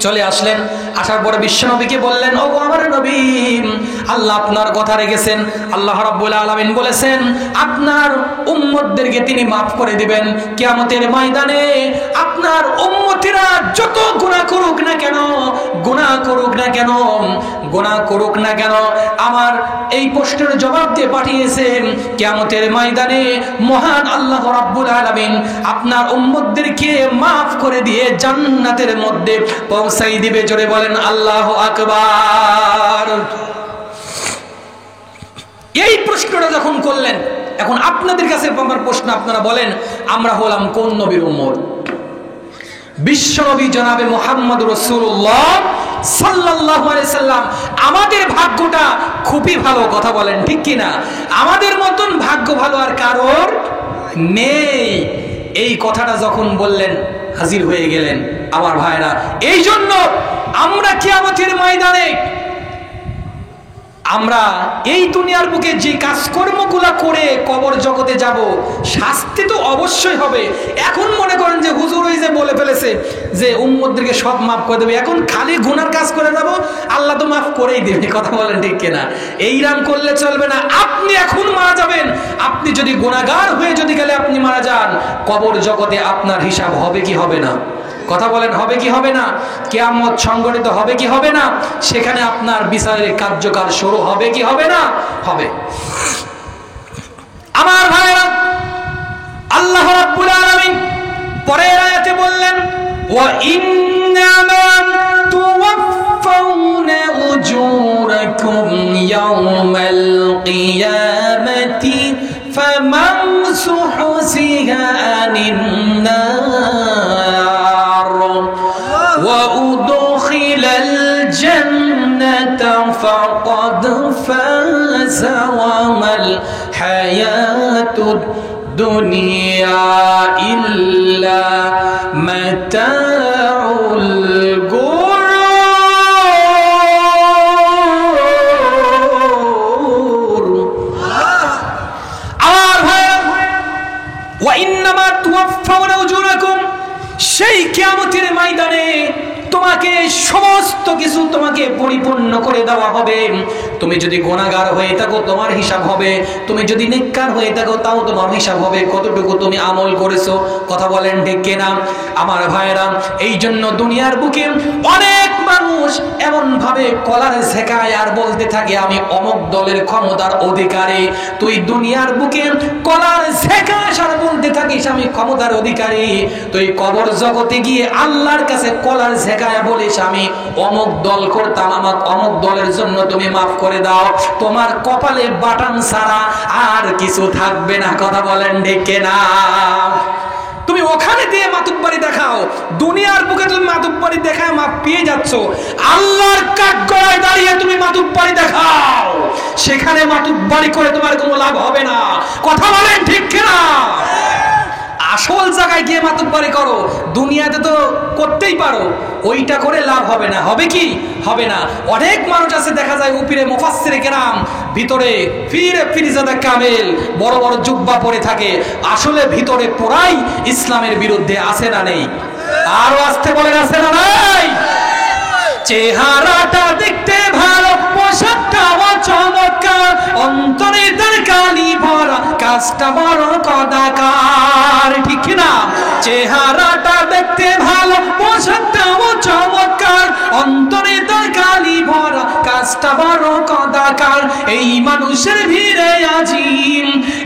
চলে আসলেন। আসার পরে বিশ্বনবীকে বললেন, ওগো আমার নবী, আল্লাহ আপনার কথা রেখেছেন। আল্লাহ রাব্বুল আলামিন বলেছেন আপনার উম্মতদেরকে তিনি মাফ করে দিবেন। কিয়ামতের ময়দানে আপনার উম্মতেরা যত গুনাহ করুক না কেন, গুনাহ করুক না কেন, গুনাহ করুক না কেন, আমার এই প্রশ্নের জবাব দিয়ে পাঠিয়েছেন, কিয়ামতের ময়দানে মহান আল্লাহ রাব্বুল আলামিন আপনার উম্মতদেরকে মাফ করে দিয়ে জান্নাতের মধ্যে পৌঁছাই দিবে। জোরে বলেন আল্লাহু আকবার। এই প্রশ্নটা যখন করলেন, এখন আপনাদের কাছে আমার প্রশ্ন, আপনারা বলেন আমরা হলাম কোন নবীর উম্মত? বিশ্বনবী জনাবে মুহাম্মদ রাসূলুল্লাহ সাল্লাল্লাহু আলাইহি সাল্লাম। আমাদের ভাগ্যটা খুবই ভালো, কথা বলেন ঠিক কিনা? আমাদের মতন ভাগ্য ভালো আর কারোর নেই। এই কথাটা যখন বললেন, হাজির হয়ে গেলেন আমার ভাইরা। এই জন্য আমরা কিয়ামতের ময়দানে আমরা এই দুনিয়ার বুকে যে কাজকর্মগুলা করে কবর জগতে যাব, শাস্তি তো অবশ্যই হবে। এখন মনে করেন যে হুজুর ওই যে বলে ফেলেছে যে উম্মতদেরকে সব মাফ করে দেবে, এখন খালি গুনার কাজ করে যাব, আল্লাহ তো মাফ করেই দেবে। কথা বলেন ঠিক কিনা? এইরাম করলে চলবে না। আপনি এখন মারা যাবেন, আপনি যদি গুনাহগার হয়ে যদি গেলে আপনি মারা যান, কবর জগতে আপনার হিসাব হবে কি হবে না? কথা বলেন হবে কি হবে না? কিয়ামত সংগঠিত হবে কি হবে না? সেখানে আপনার বিচারের কার্যকাল শুরু হবে কি হবে না? হবে। আমার ভাইরা, আল্লাহ রাব্বুল আলামিন পরের আয়াতে বললেন, ওয়া ইন্নামা তুওয়াফাউনা উজুরাকুম ইয়াওমাল কিয়ামাতি ফামান সুহসিহা আনিন নার ওয়া উদখিলাল জান্নাতা ফাকাদ ফাযা ওয়া মাল হায়াতুদ দুনিয়া ইল্লা মাতাউল গুরুর। আমার ভাই, ওয়া ইন্নামা তুওয়াফাউনা উজুরাকুম, সেই কিয়ামতের ময়দানে তোমাকে সমস্ত কিছু তোমাকে পরিপূর্ণ করে দেওয়া হবে। তুমি যদি গুনাহগার হয়ে থাকো তোমার হিসাব হবে, তুমি যদি নেককার হয়ে থাকো তাও তোমার হিসাব হবে, কতটুকু তুমি আমল করেছো। কথা বলেন ঠিক কিনা আমার ভাইরা? এই জন্য দুনিয়ার বুকে অনেক মানুষ এমন ভাবে কলার ঝেঁকায় আর বলতে থাকে আমি অমুক দলের ক্ষমতার অধিকারী। তুই দুনিয়ার বুকে কলার ঝেঁকাস আর বলতে থাকিস আমি ক্ষমতার অধিকারী, তুই কবর জগতে গিয়ে আল্লাহর কাছে কলার ঝেঁকায় বলিস আমি অমুক দল করতাম, আমার অমুক দলের জন্য তুমি মাফ করে দাও, তোমার কপালে বাটাম ছাড়া আর কিছু থাকবে না। কথা বলেন ঠিক কিনা? তুমি ওখানে দিয়ে মাতুব্বারি দেখাও, দুনিয়ার বুকে তুমি মাতুব্বারি দেখায় মাপ পেয়ে যাচ্ছ, আল্লাহর কাঠগড়ায় দাঁড়িয়ে তুমি মাতুব্বারি দেখাও, সেখানে মাতুব্বারি করে তোমার কোনো লাভ হবে না। কথা বলেন ঠিক কিনা? আসল জায়গায় গিয়ে মাতুব্বারি করো, দুনিয়াতে তো করতেই পারো, ওইটা করে লাভ হবে না। হবে কি? হবে না। অনেক মানুষ আছে দেখা যায় উপরে মুফাসসিরে কেরাম, ভিতরে ফিরে ফিরিজাদা কামেল বড় বড় জুব্বা পরে থাকে, আসলে ভিতরে পুরাই ইসলামের বিরুদ্ধে। আছে না নেই? আরো আসতে বলেন আছে না নাই? চেহারাটা দেখতে ভালো, পোশাকটাও চমৎকার, অন্তরে তার কালি ভরা, কাজটা বড় কদাকার। ঠিক না? চেহারাটা দেখতে ভালো, পোশাকটাও চমৎকার, অন্তরে তার কালি ভরা, কাজটা বড় কদাকার। এই মানুষের ভিড়ে আজি,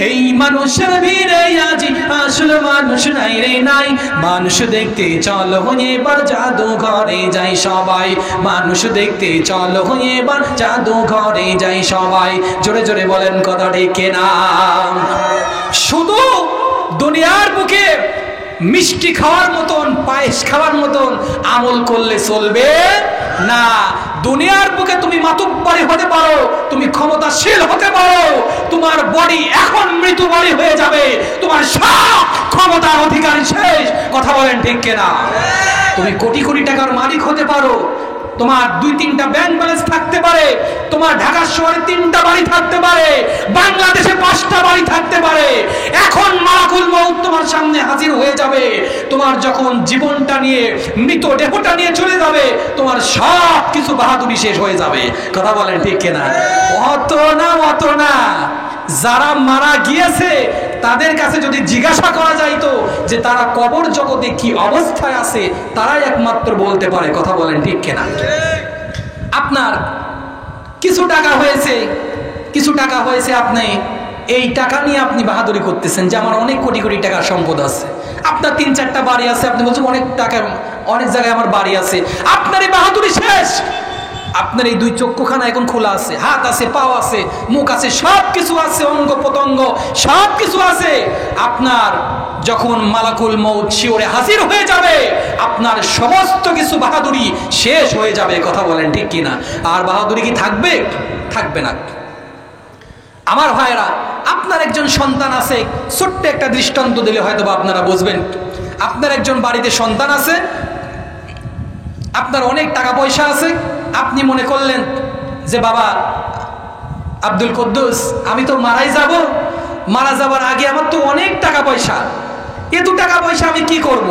এই মানুষের ভিড়ে আজি আসলে মানুষ নাই রে নাই। মানুষ দেখতে চলো এবার জাদুঘরে যাই সবাই, মানুষ দেখতে চলো এবার জাদুঘরে যাই সবাই। জোরে জোরে বলেন কথা ঠিক না? শুধু দুনিয়ার বুকে মিষ্টি খাওয়ার মতন, পায়েস খাওয়ার মতন আমল করলে চলবে না। দুনিয়ার বুকে তুমি মাতুব্বারি হতে পারো, তুমি ক্ষমতাশীল হতে পারো, তোমার বডি এখন মৃত্যু বডি হয়ে যাবে, তোমার সব ক্ষমতার অধিকার শেষ। কথা বলেন ঠিক কিনা? তুমি কোটি কোটি টাকার মালিক হতে পারো, তোমার 2-3টা ব্যাংক ব্যালেন্স থাকতে পারে, তোমার ঢাকা শহরে 3টা বাড়ি থাকতে পারে, বাংলাদেশে 5টা বাড়ি থাকতে পারে, এখন মালাকুল মউত তোমার সামনে হাজির হয়ে যাবে, তোমার যখন জীবনটা নিয়ে মৃত দেহটা নিয়ে চলে যাবে, তোমার সব কিছু বাহাদুরি শেষ হয়ে যাবে। কথা বলেন ঠিক কিনা? অত না, যারা মারা গিয়েছে তাদের কাছে যদি জিজ্ঞাসা করা যাইতো যে তারা কবর জগতে কি অবস্থায় আছে, তারাই একমাত্র বলতে পারে। কথা বলেন ঠিক কিনা? আপনার কিছু টাকা হয়েছে, আপনি এই টাকা নিয়ে আপনি বাহাদুরি করতেছেন যে আমার অনেক কোটি কোটি টাকার সম্পদ আছে। আপনার 3-4টা বাড়ি আছে, আপনি বলছেন অনেক টাকা, অনেক জায়গায় আমার বাড়ি আছে। আপনার এই বাহাদুরি শেষ। আপনার এই 2 চক্ষুখানা এখন খোলা আছে, হাত আছে, পাও আছে, মুখ আছে, সব কিছু আছে, অঙ্গ প্রত্যঙ্গ সব কিছু আছে। আপনার যখন মালাকুল মউত শিওরে হাজির হয়ে যাবে, আপনার সমস্ত কিছু বাহাদুরি শেষ হয়ে যাবে। কথা বলেন ঠিক কিনা? আর বাহাদুরি কি থাকবে? থাকবে না। আমার ভাইরা, আপনার একজন সন্তান আছে, ছোট্ট একটা দৃষ্টান্ত দিলে হয়তো আপনারা বুঝবেন। আপনার একজন বাড়িতে সন্তান আছে, আপনার অনেক টাকা পয়সা আছে, আপনি মনে করলেন যে বাবা আব্দুল কুদ্দুস আমি তো মারা যাবার আগে আমার তো অনেক টাকা পয়সা, এত টাকা পয়সা আমি কি করব?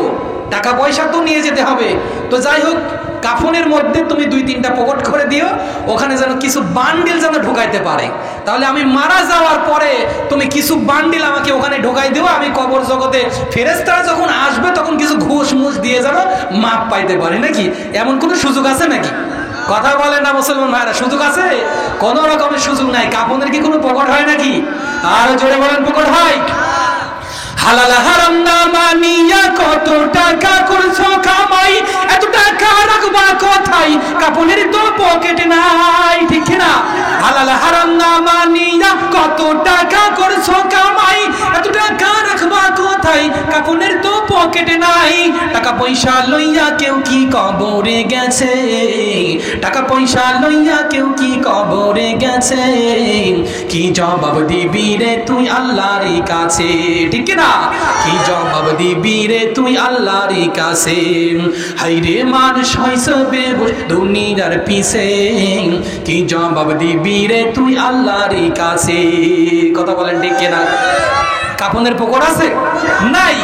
টাকা পয়সা তো নিয়ে যেতে হবে, তো যাই হোক কাফনের মধ্যে তুমি 2-3টা পকেট করে দিও, ওখানে যেন কিছু বান্ডিল যেন ঢুকাইতে পারে, তাহলে আমি মারা যাওয়ার পরে তুমি কিছু বান্ডিল আমাকে ওখানে ঢুকাই দিও, আমি কবর জগতে ফেরেশতারা যখন আসবে তখন কিছু ঘুষ মুষ দিয়ে যেন মাপ পাইতে পারি। নাকি এমন কোনো সুযোগ আছে নাকি? কথা বলে না মুসলমান ভাইরা, সুযোগ আছে? কোন রকমের সুযোগ নাই। কাফনের কি কোনো পকেট হয় নাকি? আর জোরে বলেন পকেট হয়? হালাল হারাম না মানিয়া কত টাকা করছো কামাই, এত টাকা রাখবা কোথায়? কাপড়ের তো পকেট নাই। ঠিক না? হালাল হারাম না মানিয়া কত টাকা করছো কামাই, এত টাকা রাখবা কোথায়? কাপড়ের তো পকেট নাই। টাকা পয়সা লইয়া কেউ কি কবরে গেছে? টাকা পয়সা লইয়া কেউ কি কবরে গেছে? কি জবাব দিবি রে তুই আল্লাহর কাছে? ঠিক না? কি জবাব দিবি রে তুই আল্লাহর কাছে? হাইরে মানুষ হইছে বেহুশ দুনিয়ার পিছে, কি জবাব দিবি রে তুই আল্লাহর কাছে? কথা বলেন ঠিক না? কাফনের পকড় আছে? নাই।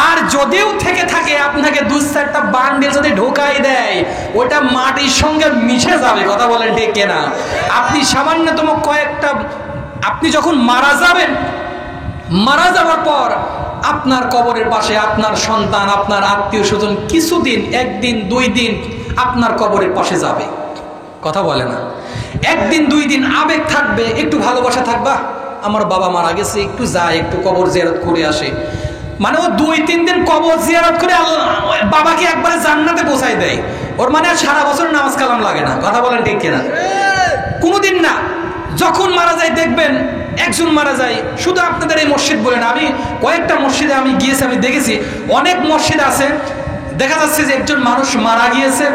আর যদিও থেকে থাকে আপনাকে 2-4টা বান্ডিল যদি ঢোকাই দেয় ওটা মাটির সঙ্গে মিশে যাবে। কথা বলেন ঠিক কিনা? আপনি সামান্যতম কয়েকটা, আপনি যখন মারা যাবেন, মারা যাওয়ার পর আপনার কবরের পাশে আপনার সন্তান, আপনার আত্মীয় স্বজন কিছুদিন, 1 দিন 2 দিন আপনার কবরের পাশে যাবে। কথা বলে না? 1 দিন 2 দিন আবেগ থাকবে, একটু ভালোবাসা থাকবা, আমার বাবা মারা গেছে, একটু যায়, একটু কবর জিয়ারত করে আসে। মানে ও 2-3 দিন কবর জিয়ারত করে বাবাকে একবারে জান্নাতে পৌঁছাই দেয়। ওর মানে আর সারা বছর নামাজ কালাম লাগে না। কথা বলেন ঠিক কিনা? কোনোদিন না। যখন মারা যায় দেখবেন, একজন মারা যায়, শুধু আপনাদের এই মসজিদ বলে না, আমি কয়েকটা মসজিদে আমি গিয়েছি, আমি দেখেছি অনেক মসজিদ আছে, দেখা যাচ্ছে যে একজন মানুষ মারা গিয়েছে,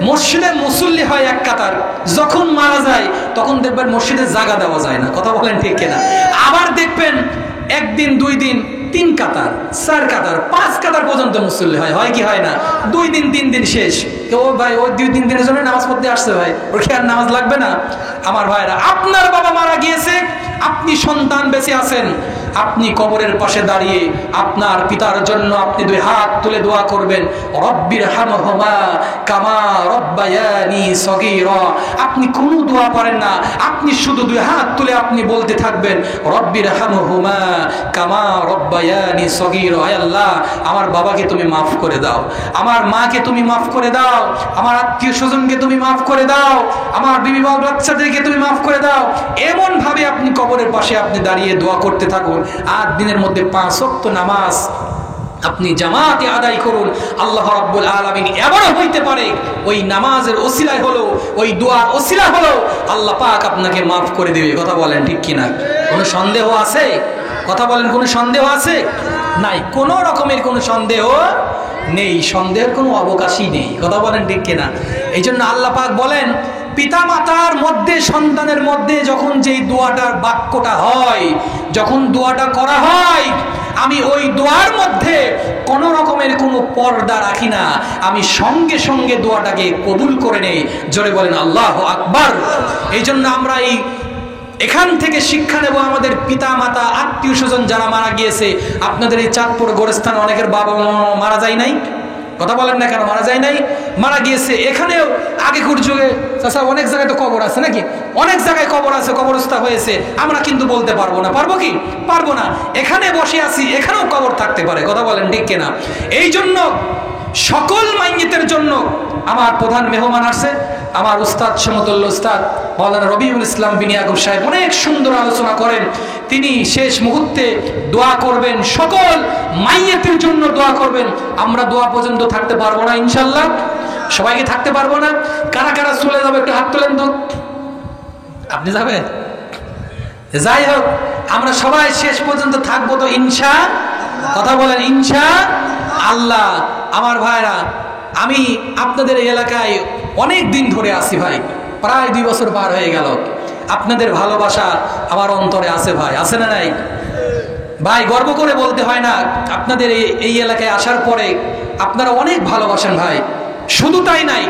মসজিদের মুসল্লি হয় 1 কাতার, যখন মারা যায় তখন দেখবেন মসজিদে জায়গা দেওয়া যায় না। কথা বলেন ঠিক কিনা? আবার দেখবেন 1 দিন 2 দিন 3 কাতার 4 কাতার 5 কাতার পর্যন্ত মুসল্লি হয়। হয় কি হয় না? 2 দিন 3 দিন শেষ। ও ভাই ওই 2-3 দিনের জন্য নামাজ পড়তে আসছে ভাই, ওর কি আর নামাজ লাগবে না? আমার ভাইরা, আপনার বাবা মারা গিয়েছে, আপনি সন্তান বেঁচে আছেন, আপনি কবরের পাশে দাঁড়িয়ে আপনার পিতার জন্য আপনি 2 হাত তুলে দোয়া করবেন, রব্বির হামহুমা কামা রব্বায়ানি সগীরা। আপনি কোনো দোয়া করেন না, আপনি শুধু 2 হাত তুলে আপনি বলতে থাকবেন, রব্বির হামহুমা কামা রব্বায়ানি সগীরা। হে আল্লাহ, আমার বাবাকে তুমি মাফ করে দাও, আমার মাকে তুমি মাফ করে দাও, আমার আত্মীয় স্বজনকে তুমি মাফ করে দাও, আমার বিবি বাচ্চাদেরকে তুমি মাফ করে দাও। এমন ভাবে আপনি কবরের পাশে আপনি দাঁড়িয়ে দোয়া করতে থাকুন। আর দিনের মধ্যে 5 ওয়াক্ত নামাজ আপনি জামাতে আদায় করুন। আল্লাহ রাব্বুল আলামিন এমনও হইতে পারে ওই নামাজের ওসিলায় হলো, ওই দোয়ার ওসিলা হলো, আল্লাহ পাক আপনাকে মাফ করে দেবে। কথা বলেন ঠিক কিনা? কোনো সন্দেহ আছে? কথা বলেন, কোনো সন্দেহ আছে? নাই, কোনো রকমের কোনো সন্দেহ নেই, সন্দেহের কোনো অবকাশই নেই। কথা বলেন ঠিক কিনা? এই জন্য আল্লাহ পাক বলেন, পিতা মাতার মধ্যে, সন্তানের মধ্যে যখন যেই দোয়াটার বাক্যটা হয়, যখন দোয়াটা করা হয়, আমি ওই দোয়ার মধ্যে কোন রকমের কোনো পর্দা রাখি না, আমি সঙ্গে সঙ্গে দোয়াটাকে কবুল করে নেই। জোরে বলেন আল্লাহু আকবার। এই জন্য আমরা এখান থেকে শিক্ষা নেব, আমাদের পিতা মাতা, আত্মীয় স্বজন যারা মারা গিয়েছে, আপনাদের এই চাঁদপুর গোরস্থানে অনেকের বাবা মারা যায় নাই। কথা বলেন না কেন? মারা যায় নাই, মারা গিয়েছে। এখানেও আগেকার যুগে চাচা অনেক জায়গায় তো কবর আছে নাকি? অনেক জায়গায় কবর আছে, কবরস্থা হয়েছে, আমরা কিন্তু বলতে পারবো না। পারবো কি? পারবো না। এখানে বসে আছি, এখানেও কবর থাকতে পারে। কথা বলেন ঠিক কিনা? এই জন্য সকল মাইয়িতের জন্য আমার প্রধান মেহমান আসছে, আমার উস্তাদ সমতুল্য উস্তাদ মাওলানা রবিউল ইসলাম বিন ইয়াকুব সাহেব অনেক সুন্দর আলোচনা করেন। তিনি শেষ মুহূর্তে দোয়া করবেন, সকল মাইয়িতের জন্য দোয়া করবেন। আমরা দোয়া পর্যন্ত থাকতে পারবো না ইনশাআল্লাহ, সবাইকে থাকতে পারবো না। কারা কারা চলে যাবে একটু হাত তোলেন তো। আপনি যাবেন? যাই হোক, আমরা সবাই শেষ পর্যন্ত থাকবো তো ইনশাআল্লাহ। কথা বলেন ইনশাআল্লাহ। আমার ভাইরা, আমি আপনাদের এই এলাকায় অনেক দিন ধরে আছি ভাই, প্রায় 2 বছর পার হয়ে গেল। আপনাদের ভালোবাসা আমার অন্তরে আছে ভাই, আছে না নাই ভাই? গর্ব করে বলতে হয় না, আপনাদের এই এলাকায় আসার পরে আপনারা অনেক ভালোবাসেন ভাই। শুধু তাই নাই,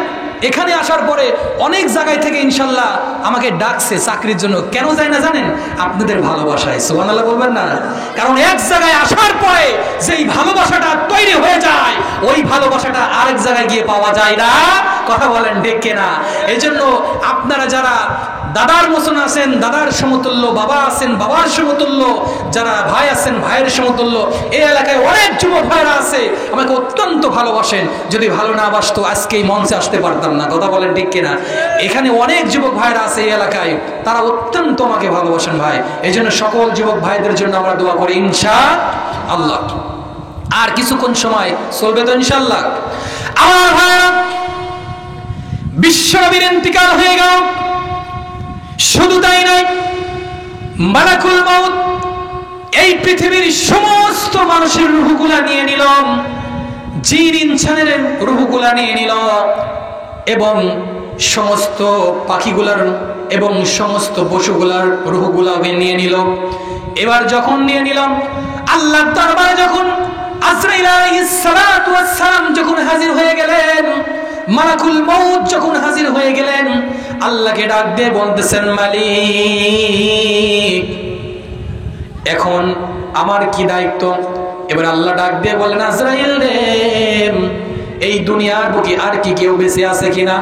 এখানে আসার পরে অনেক জায়গায় থেকে ইনশাল্লাহ আমাকে ডাকছে চাকরির জন্য। কেন যায় না জানেন? আপনাদের ভালোবাসায়। সুবহানাল্লাহ বলবেন না? কারণ এক জায়গায় আসার পরে যেই ভালোবাসাটা তৈরি হয়ে যায়, ওই ভালোবাসাটা আরেক জায়গায় গিয়ে পাওয়া যায় না। কথা বলেন ঠিক কিনা? এই জন্য আপনারা যারা দাদার মতন আছেন, দাদার সমতুল্য, বাবা আছেন, বাবার সমতুল্য, যারা ভাই আছেন, ভাইয়ের সমতুল্য, এই এলাকায় অনেক যুবক ভাইরা আছে, আমাকে অত্যন্ত ভালোবাসেন। যদি ভালো না বাসতো আজকে এই মঞ্চে আসতে পারতাম না। কথা বলেন ঠিক কিনা? এখানে অনেক যুবক ভাইরা আছে এই এলাকায়, তারা অত্যন্ত আমাকে ভালোবাসেন ভাই। এই জন্য সকল যুবক ভাইদের জন্য আমরা দোয়া করি ইনশাআল্লাহ। আর কিছুক্ষণ সময় চলবে তো ইনশাআল্লাহ। আমার ভাইরা, বিশ্বনবীর ইন্তিকাল হয়ে গেল। শুধু তাই নয়, মালাকুল মউত এই পৃথিবীর সমস্ত মানুষের রূহগুলা নিয়ে নিল, জিন ইনসানের রূহগুলা নিয়ে নিল, এবং সমস্ত পাখিগুলার এবং সমস্ত পশুগুলার রূহগুলা নিয়ে নিল। এবার যখন নিয়ে নিলাম, আল্লাহর দরবারে যখন আজরাইল আলাইহিস সালাতু ওয়াস সালাম যখন হাজির হয়ে গেলেন, মালাকুল মউত যখন হাজির হয়ে গেলেন, আল্লাহকে ডাক দিয়ে বলতেছেন, মালিক, এখন আমার কি দায়িত্ব? এবার আল্লাহ ডাক দিয়ে বলেন, আজরাইল রে, এই দুনিয়ার বুকে আর কি কেউ বেঁচে আছে কিনা?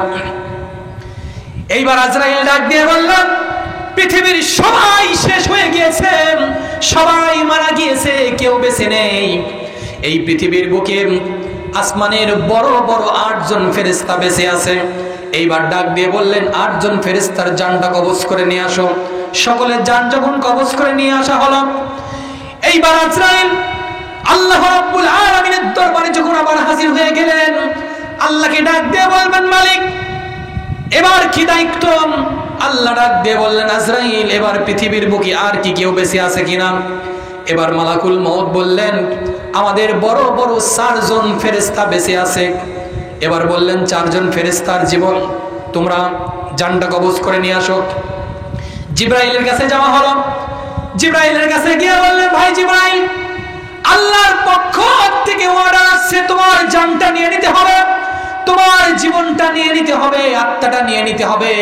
এইবার আজরাইল ডাক দিয়ে বললেন, পৃথিবীর সবাই শেষ হয়ে গিয়েছে, সবাই মারা গিয়েছে, কেউ বেঁচে নেই। এই পৃথিবীর বুকে আসমানের বড় বড় 8 জন ফেরেশতা বেঁচে আছে। এইবার ডাক দিয়ে বললেন, 8 জন ফেরেশতার জানটা কবজ করে নিয়ে আসো। সকলের জান যখন কবজ করে নিয়ে আসা হলো, এইবার আজরাইল আল্লাহ রাব্বুল আলামিনের দরবারে যখন আবার হাজির হয়ে গেলেন, আল্লাহকে ডাক দিয়ে বলবেন, মালিক এবার কি দায়িত্ব? আল্লাহ ডাক দিয়ে বললেন, আজরাইল, এবার পৃথিবীর বুকে আর কি কেউ বেঁচে আছে কিনা? এবার মালাকুল মউত বললেন, আমাদের বড় বড় 4 জন ফেরেশতা বেঁচে আছে। এবার বললেন, 4 জন ফেরেশতার জীবন তোমরা জানটা কবজ করে নিয়ে আসো। জিবরাইলের কাছে যাওয়া হলো। জিবরাইলের কাছে গিয়ে বললেন, ভাই জিবরাইল, আল্লাহর পক্ষ থেকে অর্ডার আসছে, তোমার জানটা নিয়ে নিতে হবে, তোমার জীবনটা নিয়ে নিতে হবে, আত্মাটা নিয়ে নিতে হবে,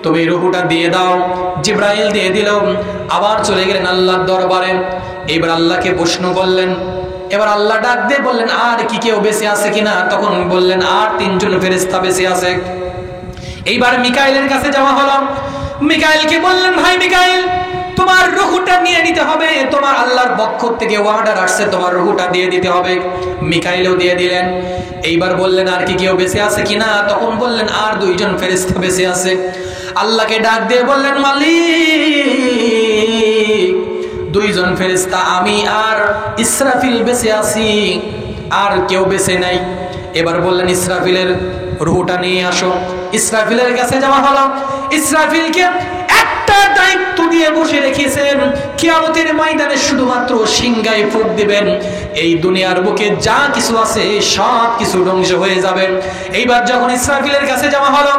তুমি রূহটা দিয়ে দাও। জিবরাইল দিয়ে দিল। আবার চলে গেলেন আল্লাহর দরবারে। এবার আল্লাহকে প্রশ্ন করলেন। এবার আল্লাহ ডাক দিয়ে বললেন, আর কি কেউ বেঁচে আছে কিনা? তখন বললেন, আর 3 জন ফেরেশতা বেঁচে আছে। এইবার মিকাইলের কাছে যাওয়া হলো। মিকাইলকে বললেন, ভাই মিকাইল, তোমার রূহটা নিয়ে নিতে হবে, তোমার আল্লাহর পক্ষ থেকে অর্ডার আসছে, তোমার রূহটা দিয়ে দিতে হবে। মিকাইলও দিয়ে দিলেন। এইবার বললেন, আর কি কেউ বেঁচে আছে কিনা? তখন বললেন, আর 2 জন ফেরেশতা বেঁচে আছে। আল্লাহকে ডাক দিয়ে বললেন, মালিক, 2 জন ফেরেশতা আমি আর ইসরাফিল বেঁচে আছি, আর কেউ বেঁচে নাই। এবার বললেন, ইসরাফিলের রূহটা নিয়ে আসো। ইসরাফিলের কাছে যাওয়া হলো। ইসরাফিলকে একটা দায়িত্ব দিয়ে বসে রেখেছেন, কিয়ামতের ময়দানে শুধুমাত্র সিংহায় ফুঁক দিবেন, এই দুনিয়ার বুকে যা কিছু আছে সব কিছু ধ্বংস হয়ে যাবে। এইবার যখন ইসরাফিলের কাছে যাওয়া হলো,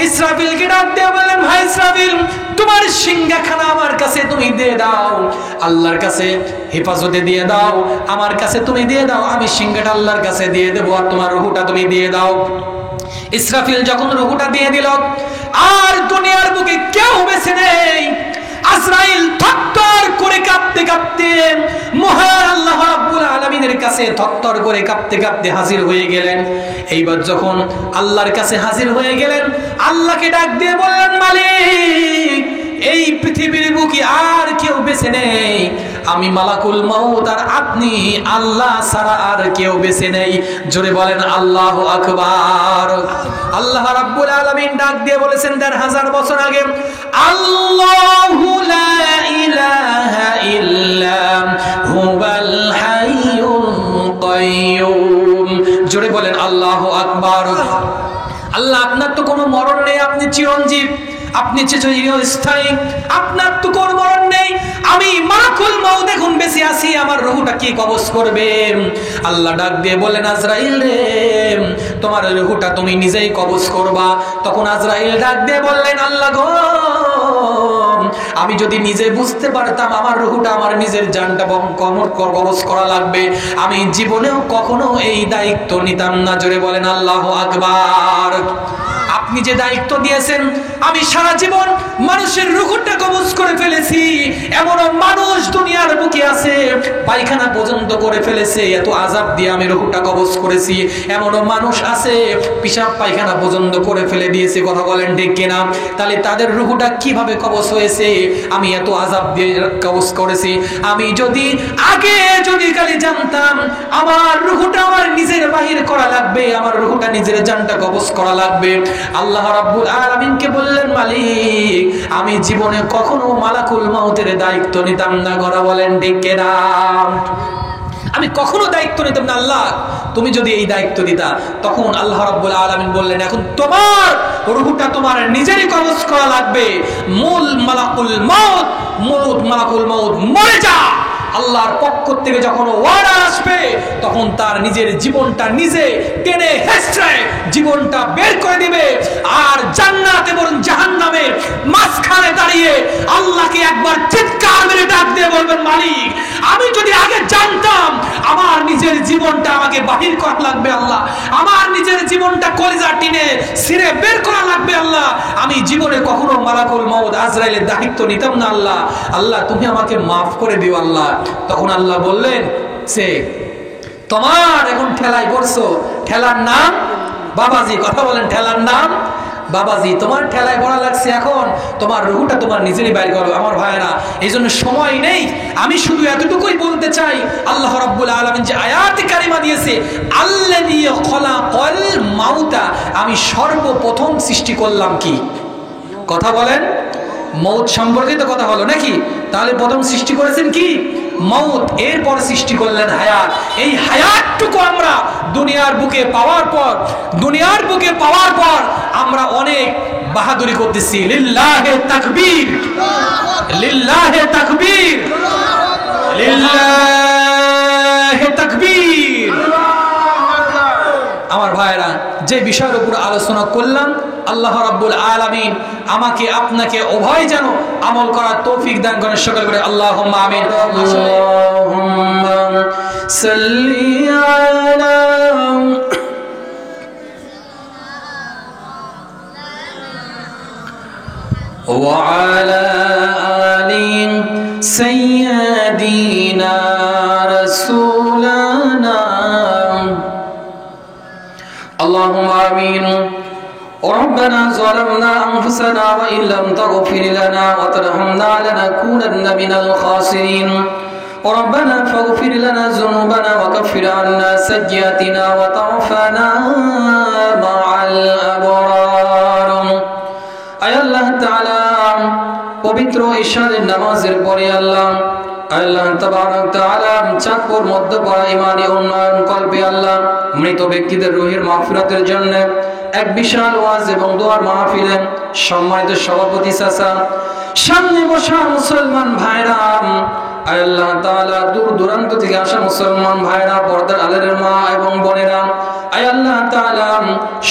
ইসরাফিলকে ডাক দিয়ে বললেন, ভাই ইসরাফিল, তোমার সিংহাখানা আমার কাছে তুমি দিয়ে দাও, আল্লাহর কাছে হেফাজতে দিয়ে দাও, আমার কাছে তুমি দিয়ে দাও, আমি সিংহাটা আল্লাহর কাছে দিয়ে দেবো, আর তোমার রূহটা তুমি দিয়ে দাও। ইসরাফিল যখন রূহটা দিয়ে দিল, আর দুনিয়ার বুকে কেউ বেঁচে নেই। আজরাইল থরথর করে কাঁপতে কাঁপতে মহান আল্লাহ রাব্বুল আলামিনের কাছে থরথর করে কাঁপতে কাঁপতে হাজির হয়ে গেলেন। এইবার যখন আল্লাহর কাছে হাজির হয়ে গেলেন, আল্লাহকে ডাক দিয়ে বললেন, মালিক, এই পৃথিবীর বুকে আর কেউ বেঁচে নেই, আমি মালাকুল মউত আর আপনি আল্লাহ ছাড়া আর কেউ বেঁচে নেই। জোরে বলেন আল্লাহু আকবার। আল্লাহ রাব্বুল আলামিন ডাক দিয়ে বলেছেন ১৫০০ বছর আগে, আল্লাহু লা ইলাহা ইল্লা হুয়াল হাইয়ুল কাইয়ুম। জোরে বলেন আল্লাহু আকবার। আল্লাহ, আপনার তো কোনো মরণ নেই, আপনি চিরঞ্জীব, আপনি চিরস্থায়ী, আপনার তো কোনো মরণ নেই। আমি মালাকুল মউত এখন বেঁচে আছি, আমার রূহটা কি কবজ করবে? আল্লাহ ডাক দিয়ে বলেন, আজরাইল রে, তোমার রূহটা তুমি নিজেই কবজ করবা। তখন আজরাইল ডাক দিয়ে বললেন, আল্লাহ গো, আমি যদি নিজে বুঝতে পারতাম আমার রূহটা আমার নিজের জানটা কবজ করা লাগবে, আমি জীবনেও কখনো এই দায়িত্ব নিতাম না। জোরে বলেন আল্লাহু আকবার। আপনি যে দায়িত্ব দিয়েছেন, আমি সারা জীবন মানুষের রূহটা কবজ করে ফেলেছি। এমন মানুষ দুনিয়ার বুকে আছে, পায়খানা পর্যন্ত করে ফেলেছে, এত আযাব দিয়ে আমি রূহটা কবজ করেছি। এমন মানুষ আছে, পিশাব পায়খানা পর্যন্ত করে ফেলে দিয়েছে। কথা বলেন ঠিক কিনা? তাহলে তাদের রূহটা কিভাবে কবজ হয়েছে? আমি এত আযাব দিয়ে কবজ করেছি। আমি যদি আগে খালি জানতাম আমার রূহটা আমার নিজের বাহির করা লাগবে, আমার রূহটা নিজের জানটা কবজ করা লাগবে, আল্লাহ রাব্বুল আলামিনকে বললেন, মালিক, আমি জীবনে কখনো মালাকুল মউতের দায়িত্ব নিতাম না। কথা বলেন ঠিক কিনা? আমি কখনো দায়িত্ব নিতাম না। আল্লাহ, তুমি যদি এই দায়িত্ব দিতা, তখন আল্লাহ রাব্বুল আলামিন বললেন, এখন তোমার রূহটা তোমার নিজেরই কবজ করা লাগবে। মালাকুল মউত মরে যা। আল্লাহর পক্ষ থেকে যখন ওয়ার্ডার আসবে, তখন তার নিজের জীবনটা নিজে টেনে হেঁচড়ে জীবনটা বের করে দিবে। আর জান্নাত এবং জাহান্নামের মাঝখানে দাঁড়িয়ে আল্লাহকে একবার চিৎকার মেরে ডাক দিয়ে বলবেন, মালিক, আমি যদি আগে জানতাম আমার নিজের জীবনটা আমাকে বাহির করা লাগবে, আল্লাহ, আমার নিজের জীবনটা কলিজা টিনে ছিঁড়ে বের করা লাগবে, আল্লাহ, আমি জীবনে কখনো মালাকুল মউত আজরাইলের দায়িত্ব নিতাম না। আল্লাহ, তুমি আমাকে মাফ করে দিও আল্লাহ। তখন আল্লাহ বললেন, লাগছে। তোমার এখন ঠেলায় পড়ছো, ঠেলার নাম বাবাজি। কথা বলেন, ঠেলার নাম বাবাজি। তোমার ঠেলায় পড়া লাগছে, এখন তোমার রুহটা তোমার নিজেরই বাইর করো। আমার ভাইয়েরা, এই জন্য সময় নেই, আমি শুধু এতটুকুই বলতে চাই, আল্লাহ রাব্বুল আলামিন যে আয়াত কারিমা দিয়েছে, আল্লাযী খলাকাল মাউতা, আমি সর্বপ্রথম সৃষ্টি করলাম কি? কথা বলেন, মৌত সম্পর্কে তো কথা হলো নাকি? তাহলে প্রথম সৃষ্টি করেছেন কি? মৌত। এরপর সৃষ্টি করলেন হায়াত। এই হায়াতটুকু আমরা দুনিয়ার বুকে পাওয়ার পর আমরা অনেক বাহাদুরি করতেছি। লিল্লাহে তাকবীর, লিল্লাহে তাকবীর, লিল্লাহে তাকবীর। আমার ভাইরা, যে বিষয়ের উপর আলোচনা করলাম, আল্লাহ রাব্বুল আলামিন আমাকে আপনাকে উভয় যেন আমল করার তৌফিক দান করেন। সকল করে আল্লাহুম্মা আমিন। আল্লাহুম্মা সাল্লি আলা ওয়া আলা আলি সাইয়্যিদিনা রাসূলানা। اللهم آمين. ربنا ظلمنا أنفسنا وإن لم تغفر لنا وترحمنا لنكونن من الخاسرين. ربنا فاغفر لنا ذنوبنا وكفر عنا سيئاتنا وتوفنا مع الأبرار. أي الله تعالى পবিত্র ইশারের নামাজের পরে আল্লাহ তাবারক তাআলা চাঁদপুর মধ্যপাড়া ইমানি উন্নয়ন কল্পে আল্লাহ মৃত ব্যক্তিদের রুহের মাগফিরাতের জন্য এক বিশাল ওয়াজ এবং দোয়ার মাহফিলে সম্মানিত সভাপতি চাচা, সামনে বসা মুসলমান ভাইরা, আল্লাহ তাআলা দূর দূরান্ত থেকে আসা মুসলমান ভাইরা, পর্দার আলের মা এবং বোনেরা, আল্লাহ তাআলা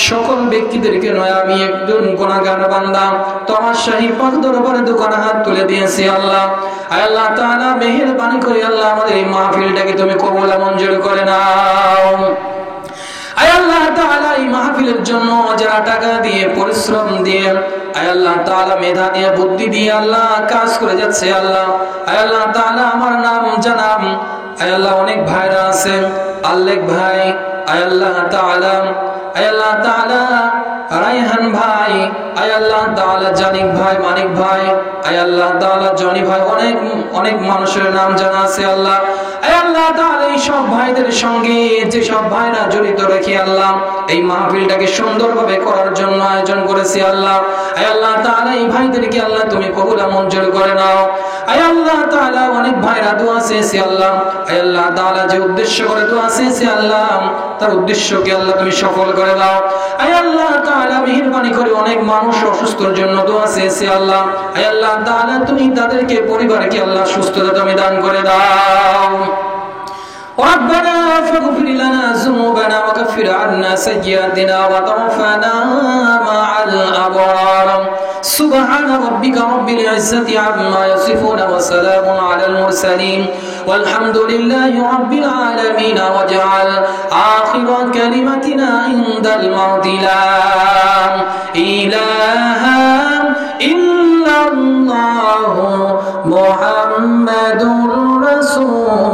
সকল ব্যক্তিদেরকে নয়, আমি একজন গুনাহগার বান্দা তোমার শাহী পাক দরবারে দুখানা হাত তুলে দিয়েছি আল্লাহ। আল্লাহ তাআলা মেহেরবানি করে আল্লাহ আমাদের এই মাহফিলটাকে তুমি কবুল মঞ্জুর করে নাও। আল্লাহ তাআলা এই মাহফিলের জন্য যারা টাকা দিয়ে, পরিশ্রম দিয়ে, আল্লাহ তাআলা মেধা দিয়ে, বুদ্ধি দিয়ে আল্লাহ কাজ করে যাচ্ছে আল্লাহ আল্লাহ তাআলা আমার নাম জানাম আল্লাহ অনেক ভাইরা আছেন, আল্লেখ ভাই, আল্লাহ তাআলা রায়হান ভাই, আল্লাহ তাআলা জানিক ভাই, মানিক ভাই, আল্লাহ তাআলা জনি ভাই, অনেক মানুষের নাম জানা আছে আল্লাহ আল্লাহ তাআলা এই সব ভাইদের সঙ্গে যে সব ভাইরা জড়িত রেখে আল্লাহ এই মাহফিলটাকে সুন্দরভাবে করার জন্য আয়োজন করেছি আল্লাহ আল্লাহ তাআলা এই ভাইদেরকে আল্লাহ তুমি কবুল মঞ্জুর করে নাও। আল্লাহ তাআলা অনেক ভাইরা দোয়া চেয়েছে আল্লাহ আল্লাহ তাআলা যে উদ্দেশ্য করে দোয়া চেয়েছে আল্লাহ তার উদ্দেশ্যকে আল্লাহ তুমি সফল করে দাও। আল্লাহ তাআলা মেহেরবানি করে অনেক মানুষ অসুস্থর জন্য দোয়া চেয়েছে আল্লাহ আল্লাহ তাআলা তুমি তাদেরকে, পরিবারকে আল্লাহ সুস্থতা তুমি দান করে দাও। ربنا فاغفر لنا ذنوبنا وكفر عنا سيئاتنا وتوفنا مع الأبرار. سبحان ربك رب العزة عما يصفون وسلام على المرسلين والحمد لله رب العالمين. واجعل آخر كلمتنا عند الموت لا إله إلا الله محمد رسول